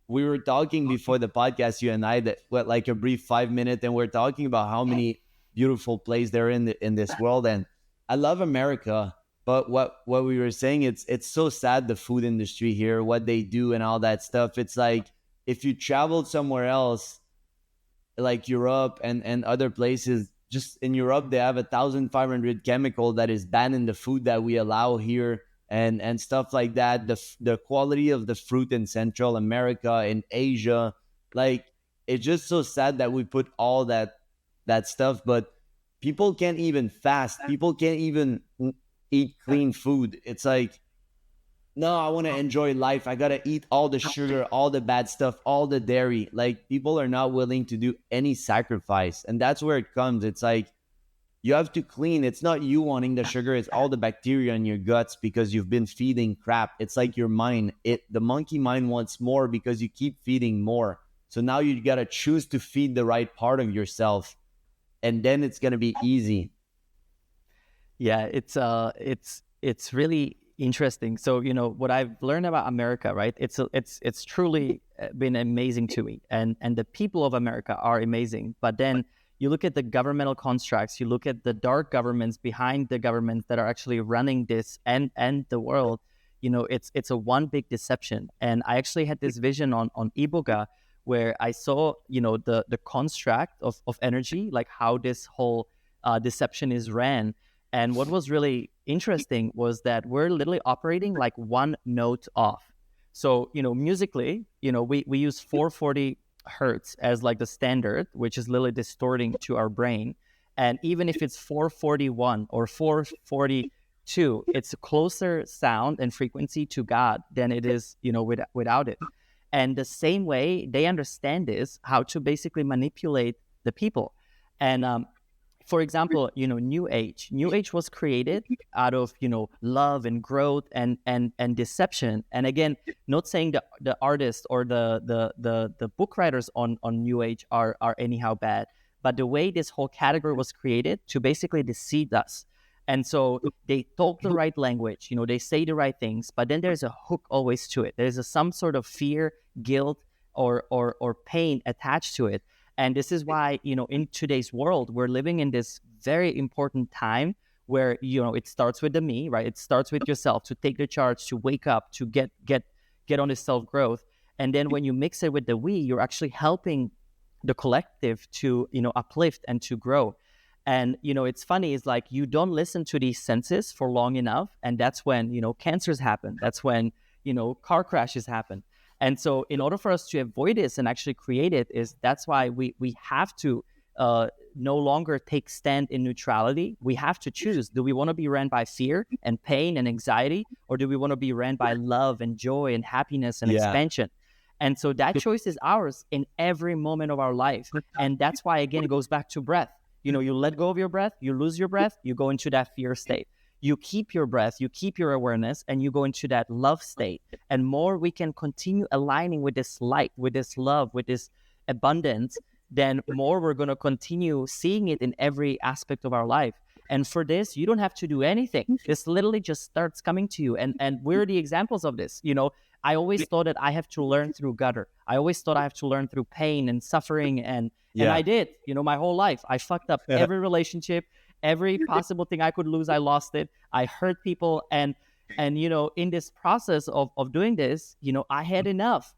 we were talking before the podcast, you and I, that what, like a brief 5 minutes, and we're talking about how many beautiful places there are in this world. And I love America, but what we were saying, it's so sad, the food industry here, what they do and all that stuff. It's like, if you traveled somewhere else, like Europe and other places, just in Europe, they have 1,500 chemical that is banned in the food that we allow here, and stuff like that. The quality of the fruit in Central America, in Asia, like, it's just so sad that we put all that stuff, but people can't even fast. People can't even eat clean food. It's like, no, I want to enjoy life. I got to eat all the sugar, all the bad stuff, all the dairy. Like, people are not willing to do any sacrifice. And that's where it comes. It's like, you have to clean. It's not you wanting the sugar. It's all the bacteria in your guts because you've been feeding crap. It's like your mind. The monkey mind wants more because you keep feeding more. So now you got to choose to feed the right part of yourself. And then it's going to be easy. Yeah, it's really interesting. So, what I've learned about America, right? It's truly been amazing to me, and the people of America are amazing. But then, you look at the governmental constructs, you look at the dark governments behind the governments that are actually running this and the world, it's a one big deception. And I actually had this vision on Iboga, where I saw, the construct of energy, like how this whole deception is ran. And what was really interesting was that we're literally operating like one note off. So, musically, we use 440 hertz as like the standard, which is literally distorting to our brain. And even if it's 441 or 442, it's a closer sound and frequency to God than it is, without it. And the same way they understand is how to basically manipulate the people. And for example, New Age was created out of, love and growth and deception. And again, not saying the artists or the book writers on New Age are anyhow bad, but the way this whole category was created to basically deceive us. And so they talk the right language, they say the right things, but then there's a hook always to it. There's some sort of fear, guilt, or pain attached to it. And this is why, in today's world, we're living in this very important time where, it starts with the me, right? It starts with yourself to take the charge, to wake up, to get on this self-growth. And then when you mix it with the we, you're actually helping the collective to, uplift and to grow. And, it's funny, is like you don't listen to these senses for long enough. And that's when, cancers happen. That's when, car crashes happen. And so in order for us to avoid this and actually create it, that's why we have to no longer take stand in neutrality. We have to choose. Do we want to be ran by fear and pain and anxiety? Or do we want to be ran by love and joy and happiness and expansion? And so that choice is ours in every moment of our life. And that's why, again, it goes back to breath. You let go of your breath, you lose your breath, you go into that fear state. You keep your breath, you keep your awareness, and you go into that love state. And more we can continue aligning with this light, with this love, with this abundance, then more we're going to continue seeing it in every aspect of our life. And for this, you don't have to do anything. This literally just starts coming to you. And we're the examples of this. I always thought that I have to learn through gutter. I always thought I have to learn through pain and suffering. And I did, my whole life. I fucked up every relationship. Every possible thing I could lose, I lost it. I hurt people. And in this process of doing this, I had enough.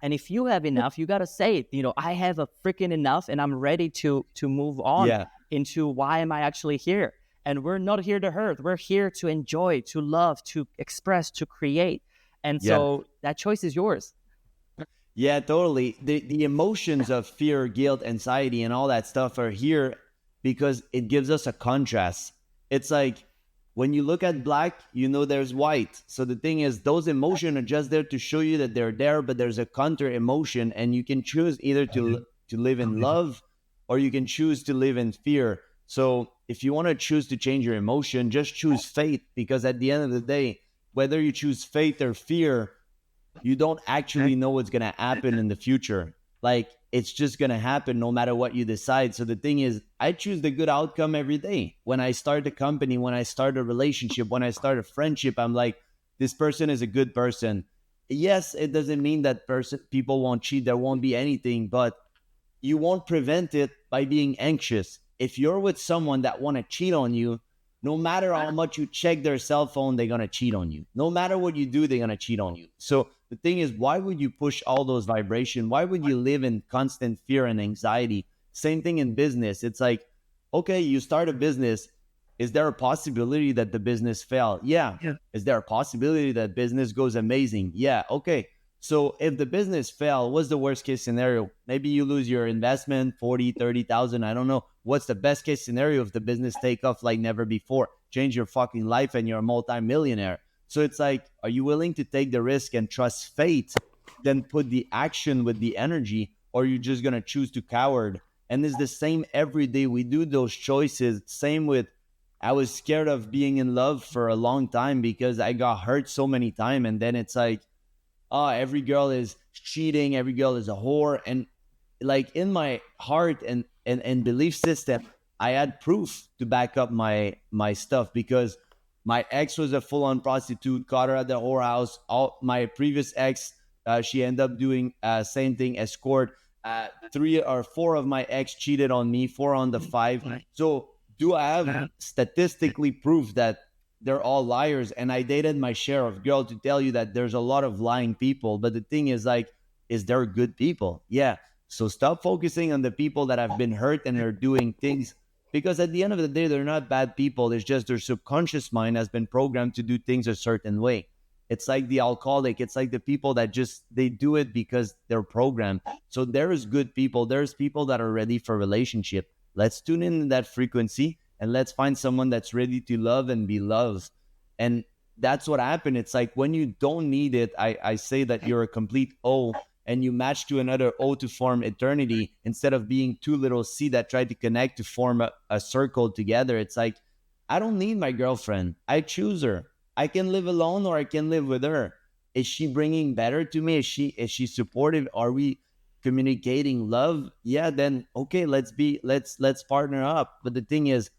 And if you have enough, you got to say it. I have a freaking enough, and I'm ready to move on into why am I actually here? And we're not here to hurt. We're here to enjoy, to love, to express, to create. And so that choice is yours. Yeah, totally. The emotions of fear, guilt, anxiety, and all that stuff are here because it gives us a contrast. It's like when you look at black, there's white. So the thing is, those emotions are just there to show you that they're there, but there's a counter emotion, and you can choose either to live in love or you can choose to live in fear. So if you want to choose to change your emotion, just choose faith, because at the end of the day, whether you choose faith or fear, you don't actually know what's going to happen in the future. Like, it's just going to happen no matter what you decide. So the thing is, I choose the good outcome every day. When I start a company, when I start a relationship, when I start a friendship, I'm like, this person is a good person. Yes, it doesn't mean that people won't cheat. There won't be anything, but you won't prevent it by being anxious. If you're with someone that want to cheat on you, no matter how much you check their cell phone, they're going to cheat on you. No matter what you do, they're going to cheat on you. So the thing is, why would you push all those vibrations? Why would you live in constant fear and anxiety? Same thing in business. It's like, okay, you start a business. Is there a possibility that the business fail? Yeah. Is there a possibility that business goes amazing? Yeah. Okay. So if the business fail, what's the worst case scenario? Maybe you lose your investment, 40, 30,000. I don't know. What's the best case scenario if the business take off like never before? Change your fucking life and you're a multi-millionaire. So it's like, are you willing to take the risk and trust fate, then put the action with the energy, or are you just going to choose to coward? And it's the same every day. We do those choices. Same with, I was scared of being in love for a long time because I got hurt so many times. And then it's like, oh, every girl is cheating, every girl is a whore. And like in my heart and belief system, I had proof to back up my stuff, because my ex was a full-on prostitute, caught her at the whorehouse. My previous ex, she ended up doing same thing, escort. Three or four of my ex cheated on me, four on the five. So do I have statistically proof that they're all liars? And I dated my share of girls to tell you that there's a lot of lying people. But the thing is, like, is there good people? Yeah. So stop focusing on the people that have been hurt and are doing things, because at the end of the day, they're not bad people. It's just their subconscious mind has been programmed to do things a certain way. It's like the alcoholic. It's like the people that just they do it because they're programmed. So there is good people. There's people that are ready for relationship. Let's tune in that frequency and let's find someone that's ready to love and be loved. And that's what happened. It's like when you don't need it, I say that you're a complete O and you match to another O to form eternity instead of being two little C that try to connect to form a circle together. It's like, I don't need my girlfriend. I choose her. I can live alone or I can live with her. Is she bringing better to me? Is she supportive? Are we communicating love? Yeah, then okay, let's partner up. But the thing is,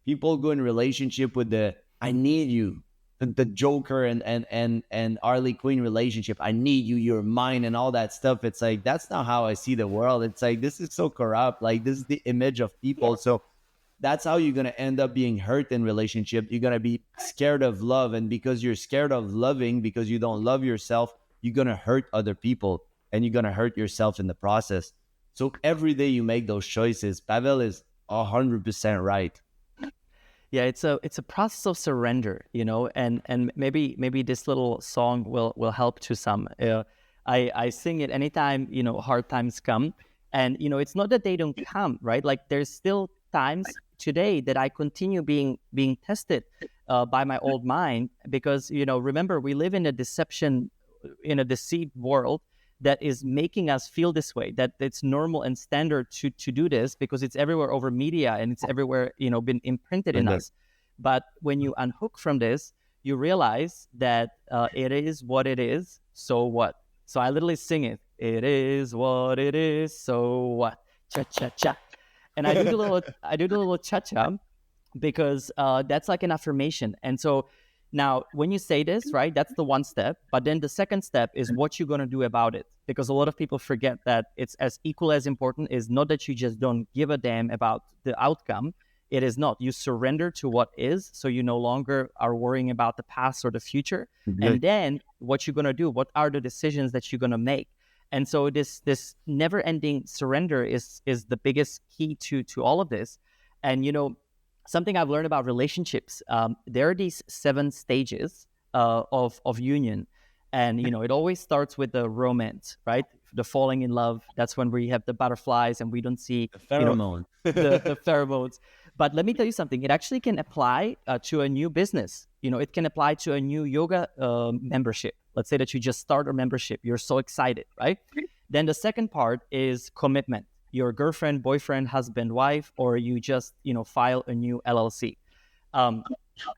people go in relationship with the I need you, the Joker and Harley Quinn relationship. I need you, you're mine, and all that stuff. It's like that's not how I see the world. It's like this is so corrupt. Like this is the image of people. So that's how you're going to end up being hurt in relationship. You're going to be scared of love, and because you're scared of loving, because you don't love yourself, you're going to hurt other people and you're going to hurt yourself in the process. So every day you make those choices. Pavel is 100% right. Yeah, it's a process of surrender, and maybe this little song will help to some. I sing it anytime hard times come, and it's not that they don't come, right? Like there's still times today that I continue being tested by my old mind, because remember, we live in a deceived world that is making us feel this way, that it's normal and standard to do this because it's everywhere over media and it's everywhere, been imprinted in us. But when you unhook from this, you realize that it is what it is. So what? So I literally sing it. It is what it is. So what? Cha cha cha. And I do the little cha cha because that's like an affirmation. And so now, when you say this, right, that's the one step. But then the second step is what you're going to do about it. Because a lot of people forget that it's as equal as important is not that you just don't give a damn about the outcome. It is not. You surrender to what is, so you no longer are worrying about the past or the future. And then what you're going to do, what are the decisions that you're going to make? And so this never-ending surrender is the biggest key to all of this. And, something I've learned about relationships, there are these 7 stages of union. And, it always starts with the romance, right? The falling in love. That's when we have the butterflies and we don't see the pheromone. The pheromones. But let me tell you something. It actually can apply to a new business. It can apply to a new yoga membership. Let's say that you just start a membership. You're so excited, right? Then the second part is commitment. Your girlfriend, boyfriend, husband, wife, or you just, file a new LLC.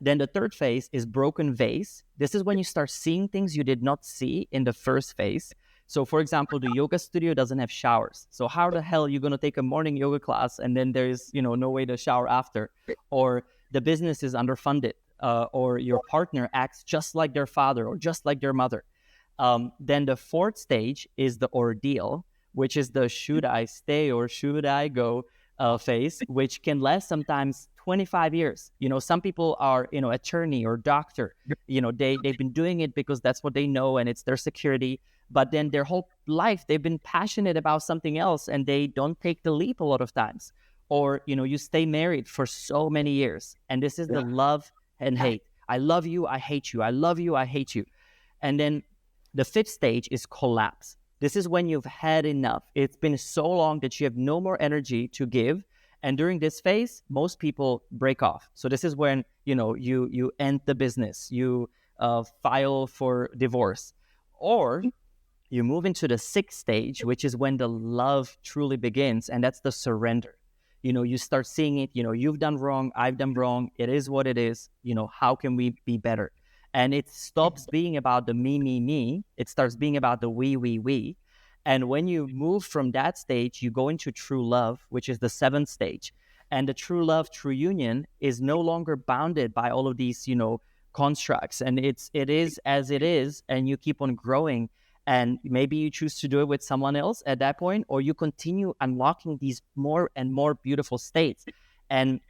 Then the third phase is broken vase. This is when you start seeing things you did not see in the first phase. So, for example, the yoga studio doesn't have showers. So how the hell are you going to take a morning yoga class and then there's, no way to shower after? Or the business is underfunded, or your partner acts just like their father or just like their mother. Then the fourth stage is the ordeal, which is the should I stay or should I go phase, which can last sometimes 25 years. Some people are, attorney or doctor. They've been doing it because that's what they know and it's their security. But then their whole life, they've been passionate about something else and they don't take the leap a lot of times. Or, you stay married for so many years. And this is the love and hate. I love you, I hate you. I love you, I hate you. And then the fifth stage is collapse. This is when you've had enough. It's been so long that you have no more energy to give. And during this phase, most people break off. So this is when, you end the business, you file for divorce, or you move into the sixth stage, which is when the love truly begins. And that's the surrender. You start seeing it, you've done wrong, I've done wrong. It is what it is. How can we be better? And it stops being about the me. It starts being about the we. And when you move from that stage, you go into true love, which is the seventh stage. And the true love, true union is no longer bounded by all of these, constructs. And it is as it is, and you keep on growing. And maybe you choose to do it with someone else at that point, or you continue unlocking these more and more beautiful states. And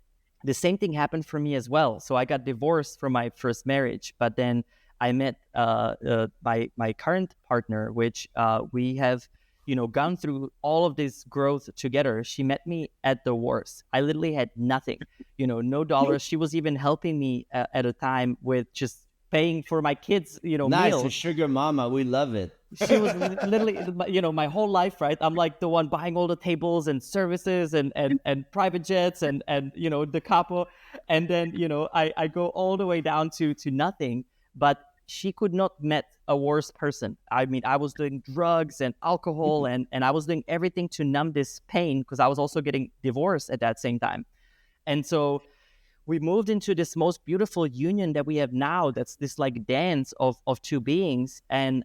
the same thing happened for me as well. So I got divorced from my first marriage, but then I met my current partner, which we have, gone through all of this growth together. She met me at the worst. I literally had nothing, no dollars. She was even helping me at a time with just paying for my kids, Nice, a meals. sugar mama. We love it. She was literally, my whole life, right? I'm like the one buying all the tables and services and private jets and the capo. And then, I go all the way down to nothing. But she could not met a worse person. I mean, I was doing drugs and alcohol and I was doing everything to numb this pain because I was also getting divorced at that same time. And so we moved into this most beautiful union that we have now. That's this like dance of two beings, and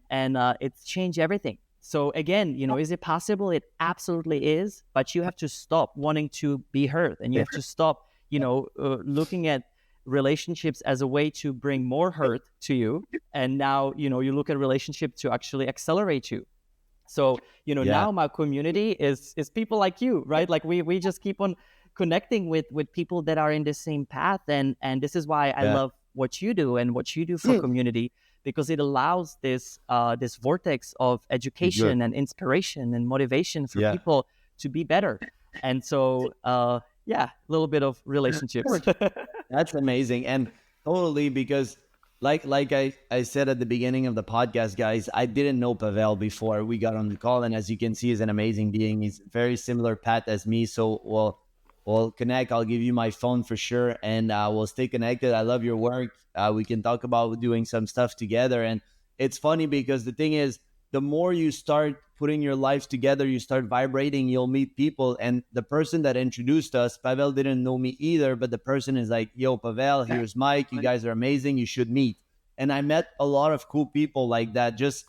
it's changed everything. So again, is it possible? It absolutely is, but you have to stop wanting to be hurt, and you have to stop, looking at relationships as a way to bring more hurt to you. And now, you look at relationship to actually accelerate you. So, Yeah, now my community is people like you, right? Like we just keep on connecting with people that are in the same path. And this is why I yeah. love what you do and what you do for community, because it allows this vortex of Good. education and inspiration and motivation for Yeah. people to be better. And so yeah, a little bit of relationships. That's amazing. And totally because like I said at the beginning of the podcast, guys, I didn't know Pavel before we got on the call. And as you can see, he's an amazing being. He's very similar path as me. So we'll connect. I'll give you my phone for sure. And we'll stay connected. I love your work. We can talk about doing some stuff together. And it's funny because the thing is, the more you start putting your life together, you start vibrating, you'll meet people. And the person that introduced us, Pavel didn't know me either, but the person is like, yo, Pavel, here's Mike. You guys are amazing. You should meet. And I met a lot of cool people like that. Just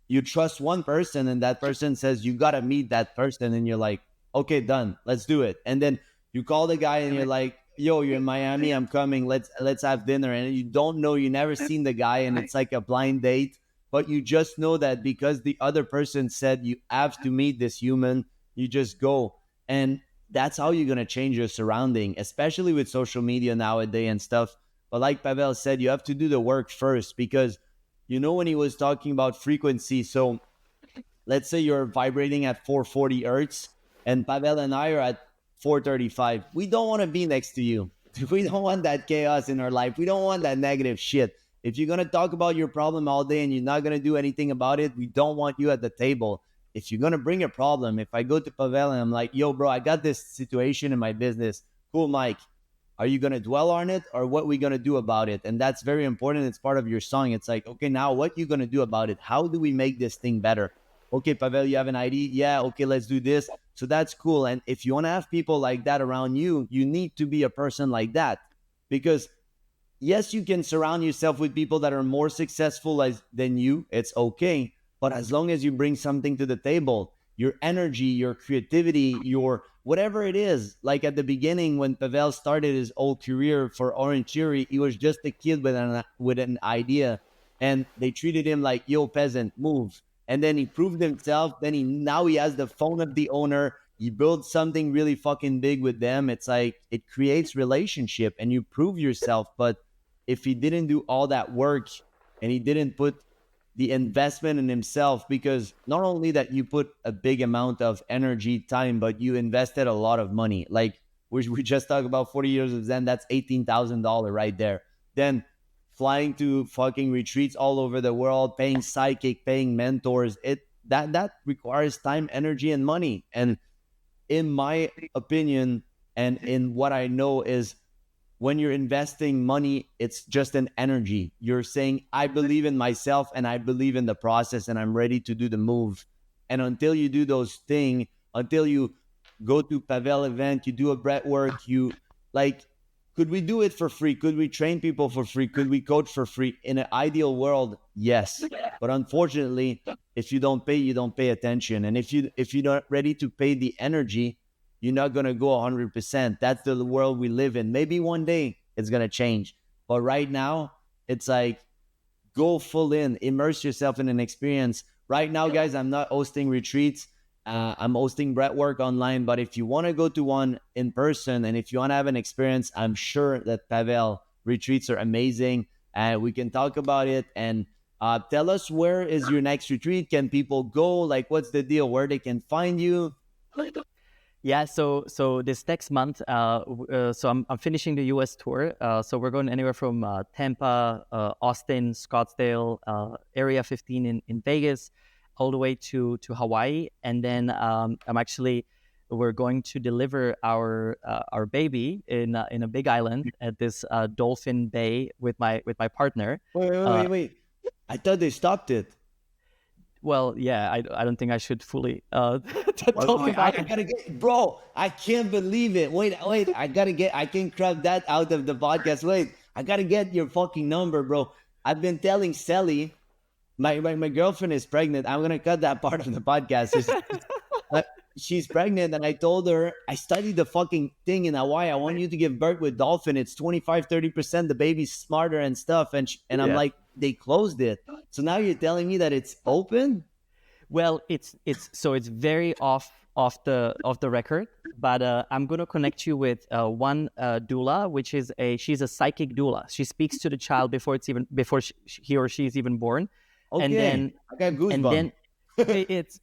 you trust one person and that person says, you got to meet that person. And you're like, okay, done. Let's do it. And then you call the guy and you're like, yo, you're in Miami. I'm coming. Let's have dinner. And you don't know, you never seen the guy. And it's like a blind date, but you just know that because the other person said you have to meet this human, you just go. And that's how you're going to change your surrounding, especially with social media nowadays and stuff. But like Pavel said, you have to do the work first because when he was talking about frequency. So let's say you're vibrating at 440 hertz and Pavel and I are at 435. We don't want to be next to you. We don't want that chaos in our life. We don't want that negative shit. If you're going to talk about your problem all day and you're not going to do anything about it, we don't want you at the table. If you're going to bring a problem, if I go to Pavel and I'm like, yo, bro, I got this situation in my business. Cool, Mike. Are you going to dwell on it or what we going to do about it? And that's very important. It's part of your song. It's like, okay, now what you going to do about it? How do we make this thing better? Okay, Pavel, you have an idea? Yeah, okay, let's do this. So that's cool. And if you want to have people like that around you, you need to be a person like that. Because yes, you can surround yourself with people that are more successful than you. It's okay. But as long as you bring something to the table, your energy, your creativity, your whatever it is, like at the beginning when Pavel started his whole career for Orange Theory, he was just a kid with an idea. And they treated him like, yo, peasant, move. And then he proved himself. Then now he has the phone of the owner. You build something really fucking big with them. It's like it creates relationship and you prove yourself. But if he didn't do all that work and he didn't put the investment in himself, because not only that you put a big amount of energy, time, but you invested a lot of money. Like we just talked about 40 years of Zen, that's $18,000 right there. Then flying to fucking retreats all over the world, paying psychic, paying mentors, that requires time, energy, and money. And in my opinion, and in what I know is when you're investing money, it's just an energy. You're saying, I believe in myself and I believe in the process and I'm ready to do the move. And until you do those things, until you go to Pavel event, you do a breath work, you like, could we do it for free? Could we train people for free? Could we coach for free? In an ideal world, yes. But unfortunately, if you don't pay, you don't pay attention. And if you're not ready to pay the energy, you're not going to go 100%. That's the world we live in. Maybe one day it's going to change. But right now, it's like go full in, immerse yourself in an experience. Right now, guys, I'm not hosting retreats. I'm hosting breathwork online. But if you want to go to one in person and if you want to have an experience, I'm sure that Pavel retreats are amazing. And we can talk about it. And tell us, where is your next retreat? Can people go? Like, what's the deal? Where they can find you? Yeah, so this next month, so I'm finishing the U.S. tour. So we're going anywhere from Tampa, Austin, Scottsdale, Area 15 in Vegas, all the way to Hawaii, and then we're going to deliver our baby in a big island at this Dolphin Bay with my partner. Wait. I thought they stopped it. Well, yeah, I don't think I should fully talk I about it. gotta get, bro. I can't believe it. Wait. I gotta get. I can crap that out of the podcast. Wait, I gotta get your fucking number, bro. I've been telling Sally, my girlfriend is pregnant. I'm gonna cut that part of the podcast. Uh, she's pregnant, and I told her I studied the fucking thing in Hawaii. I want you to give birth with dolphin. It's 25-30%. The baby's smarter and stuff. And I'm Yeah. like, they closed it. So now you're telling me that it's open? Well, it's very off the record, but I'm gonna connect you with one doula, which is she's a psychic doula. She speaks to the child before he or she is even born, and Okay, then I got and goosebumps. then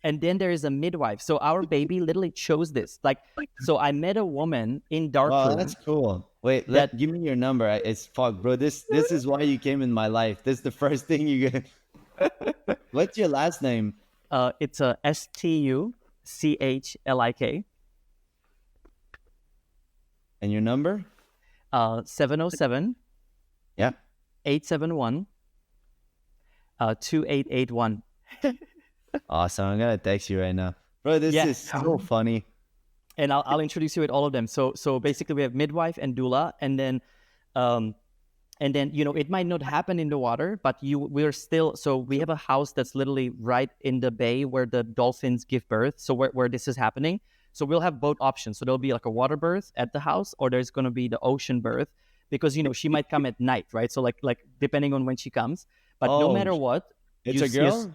and then there is a midwife. So our baby literally chose this. Like, so I met a woman in Wow, that's darkroom cool. Wait, that give me your number. It's fuck, bro. This is why you came in my life. This is the first thing you get. What's your last name it's a Stuchlik, and your number? 707 Yeah. 871 2881. Awesome. I'm gonna text you right now, bro. This Yeah. is so funny. And I'll introduce you with all of them. So basically we have midwife and doula, um it might not happen in the water, but we're still, so we have a house that's literally right in the bay where the dolphins give birth. So where this is happening. So we'll have both options. So there'll be like a water birth at the house, or there's going to be the ocean birth, because she might come at night, right? So like depending on when she comes, but no Oh, matter what, it's a girl.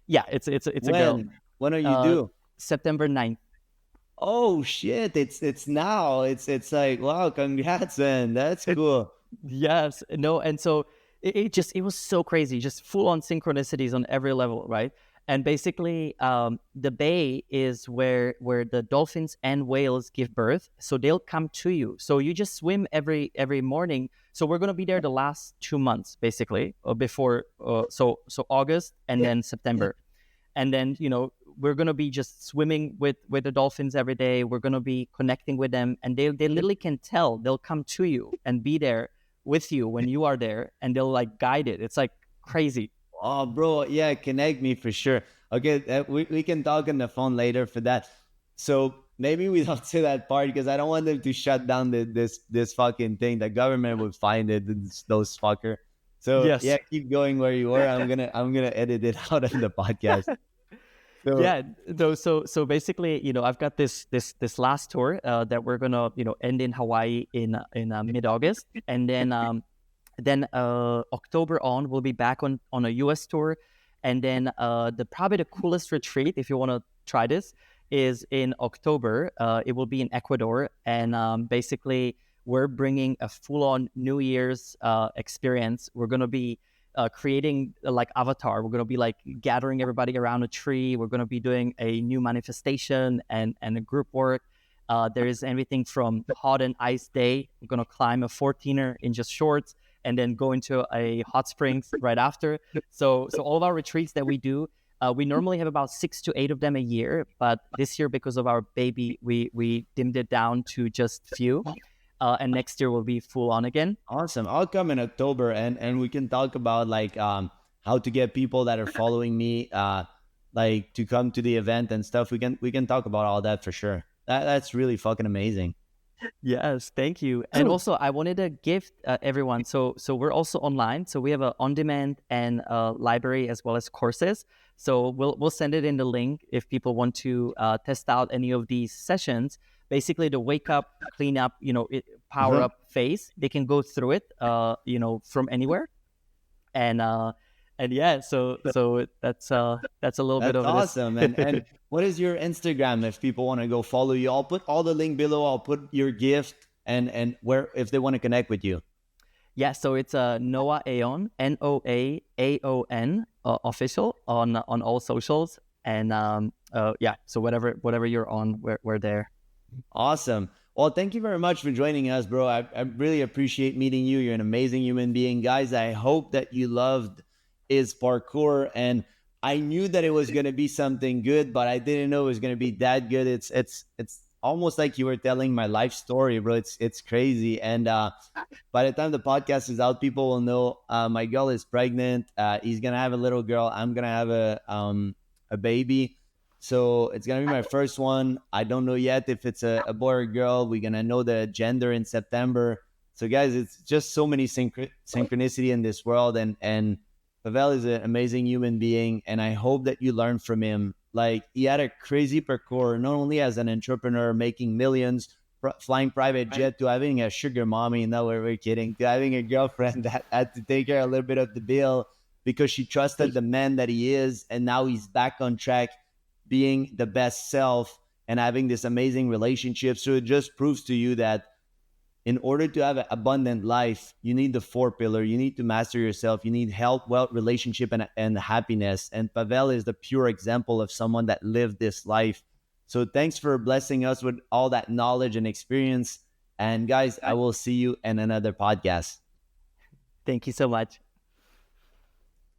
yeah, it's a girl. When are you uh due? September 9th. Oh shit! It's now. It's like, wow, congrats, man. That's cool. Yes, no, and so it was so crazy, just full on synchronicities on every level, right? And basically, the bay is where the dolphins and whales give birth, so they'll come to you. So you just swim every morning. So we're gonna be there the last 2 months, basically, before so August and then September, and then we're gonna be just swimming with the dolphins every day. We're gonna be connecting with them, and they literally can tell. They'll come to you and be there with you when you are there, and they'll like guide it. It's like crazy. Oh, bro, yeah, connect me for sure. Okay, we can talk on the phone later for that. So maybe we don't say that part because I don't want them to shut down this fucking thing. The government would find it, those fucker. So Yes. yeah, keep going where you were. I'm gonna edit it out of the podcast. So Yeah. Though. So basically, I've got this last tour that we're gonna end in Hawaii in mid August, and then October on we'll be back on a US tour, and then probably the coolest retreat, if you want to try this, is in October. It will be in Ecuador, and basically we're bringing a full-on New Year's experience. We're gonna be creating like avatar. We're gonna be like gathering everybody around a tree. We're gonna be doing a new manifestation and a group work. There is everything from hot and ice day. We're gonna climb a 14er in just shorts, and then go into a hot springs right after. So all of our retreats that we do, we normally have about 6 to 8 of them a year, but this year, because of our baby, we dimmed it down to just few. And next year will be full on again. awesome. I'll come in October and we can talk about like how to get people that are following me like to come to the event and stuff. We can talk about all that for sure. That's really fucking amazing. Yes, thank you. And also, I wanted to gift everyone. So we're also online. So we have a on-demand and library as well as courses. So we'll send it in the link if people want to test out any of these sessions. Basically, the wake up, clean up, power Uh-huh. up phase. They can go through it, from anywhere. And And yeah, so that's a little bit That's of this. awesome. And what is your Instagram if people want to go follow you? I'll put all the link below. I'll put your gift and where if they want to connect with you. Yeah, so it's Noah Aon, Noaaon, official on all socials, and yeah, so whatever you're on, we're there. Awesome. Well, thank you very much for joining us, bro. I really appreciate meeting you. You're an amazing human being. Guys, I hope that you loved his parkour. And I knew that it was gonna be something good, but I didn't know it was gonna be that good. It's almost like you were telling my life story, bro. It's crazy. And by the time the podcast is out, people will know my girl is pregnant. He's gonna have a little girl. I'm gonna have a baby. So it's gonna be my first one. I don't know yet if it's a boy or girl. We're gonna know the gender in September. So guys, it's just so many synchronicity in this world, and Pavel is an amazing human being, and I hope that you learn from him. Like he had a crazy parcours, not only as an entrepreneur making millions, flying private jet, to having a sugar mommy. No, we're kidding. To having a girlfriend that had to take care a little bit of the bill because she trusted the man that he is, and now he's back on track being the best self and having this amazing relationship. So it just proves to you that in order to have an abundant life, you need the four pillar. You need to master yourself. You need health, wealth, relationship, and happiness. And Pavel is the pure example of someone that lived this life. So thanks for blessing us with all that knowledge and experience. And guys, I will see you in another podcast. Thank you so much.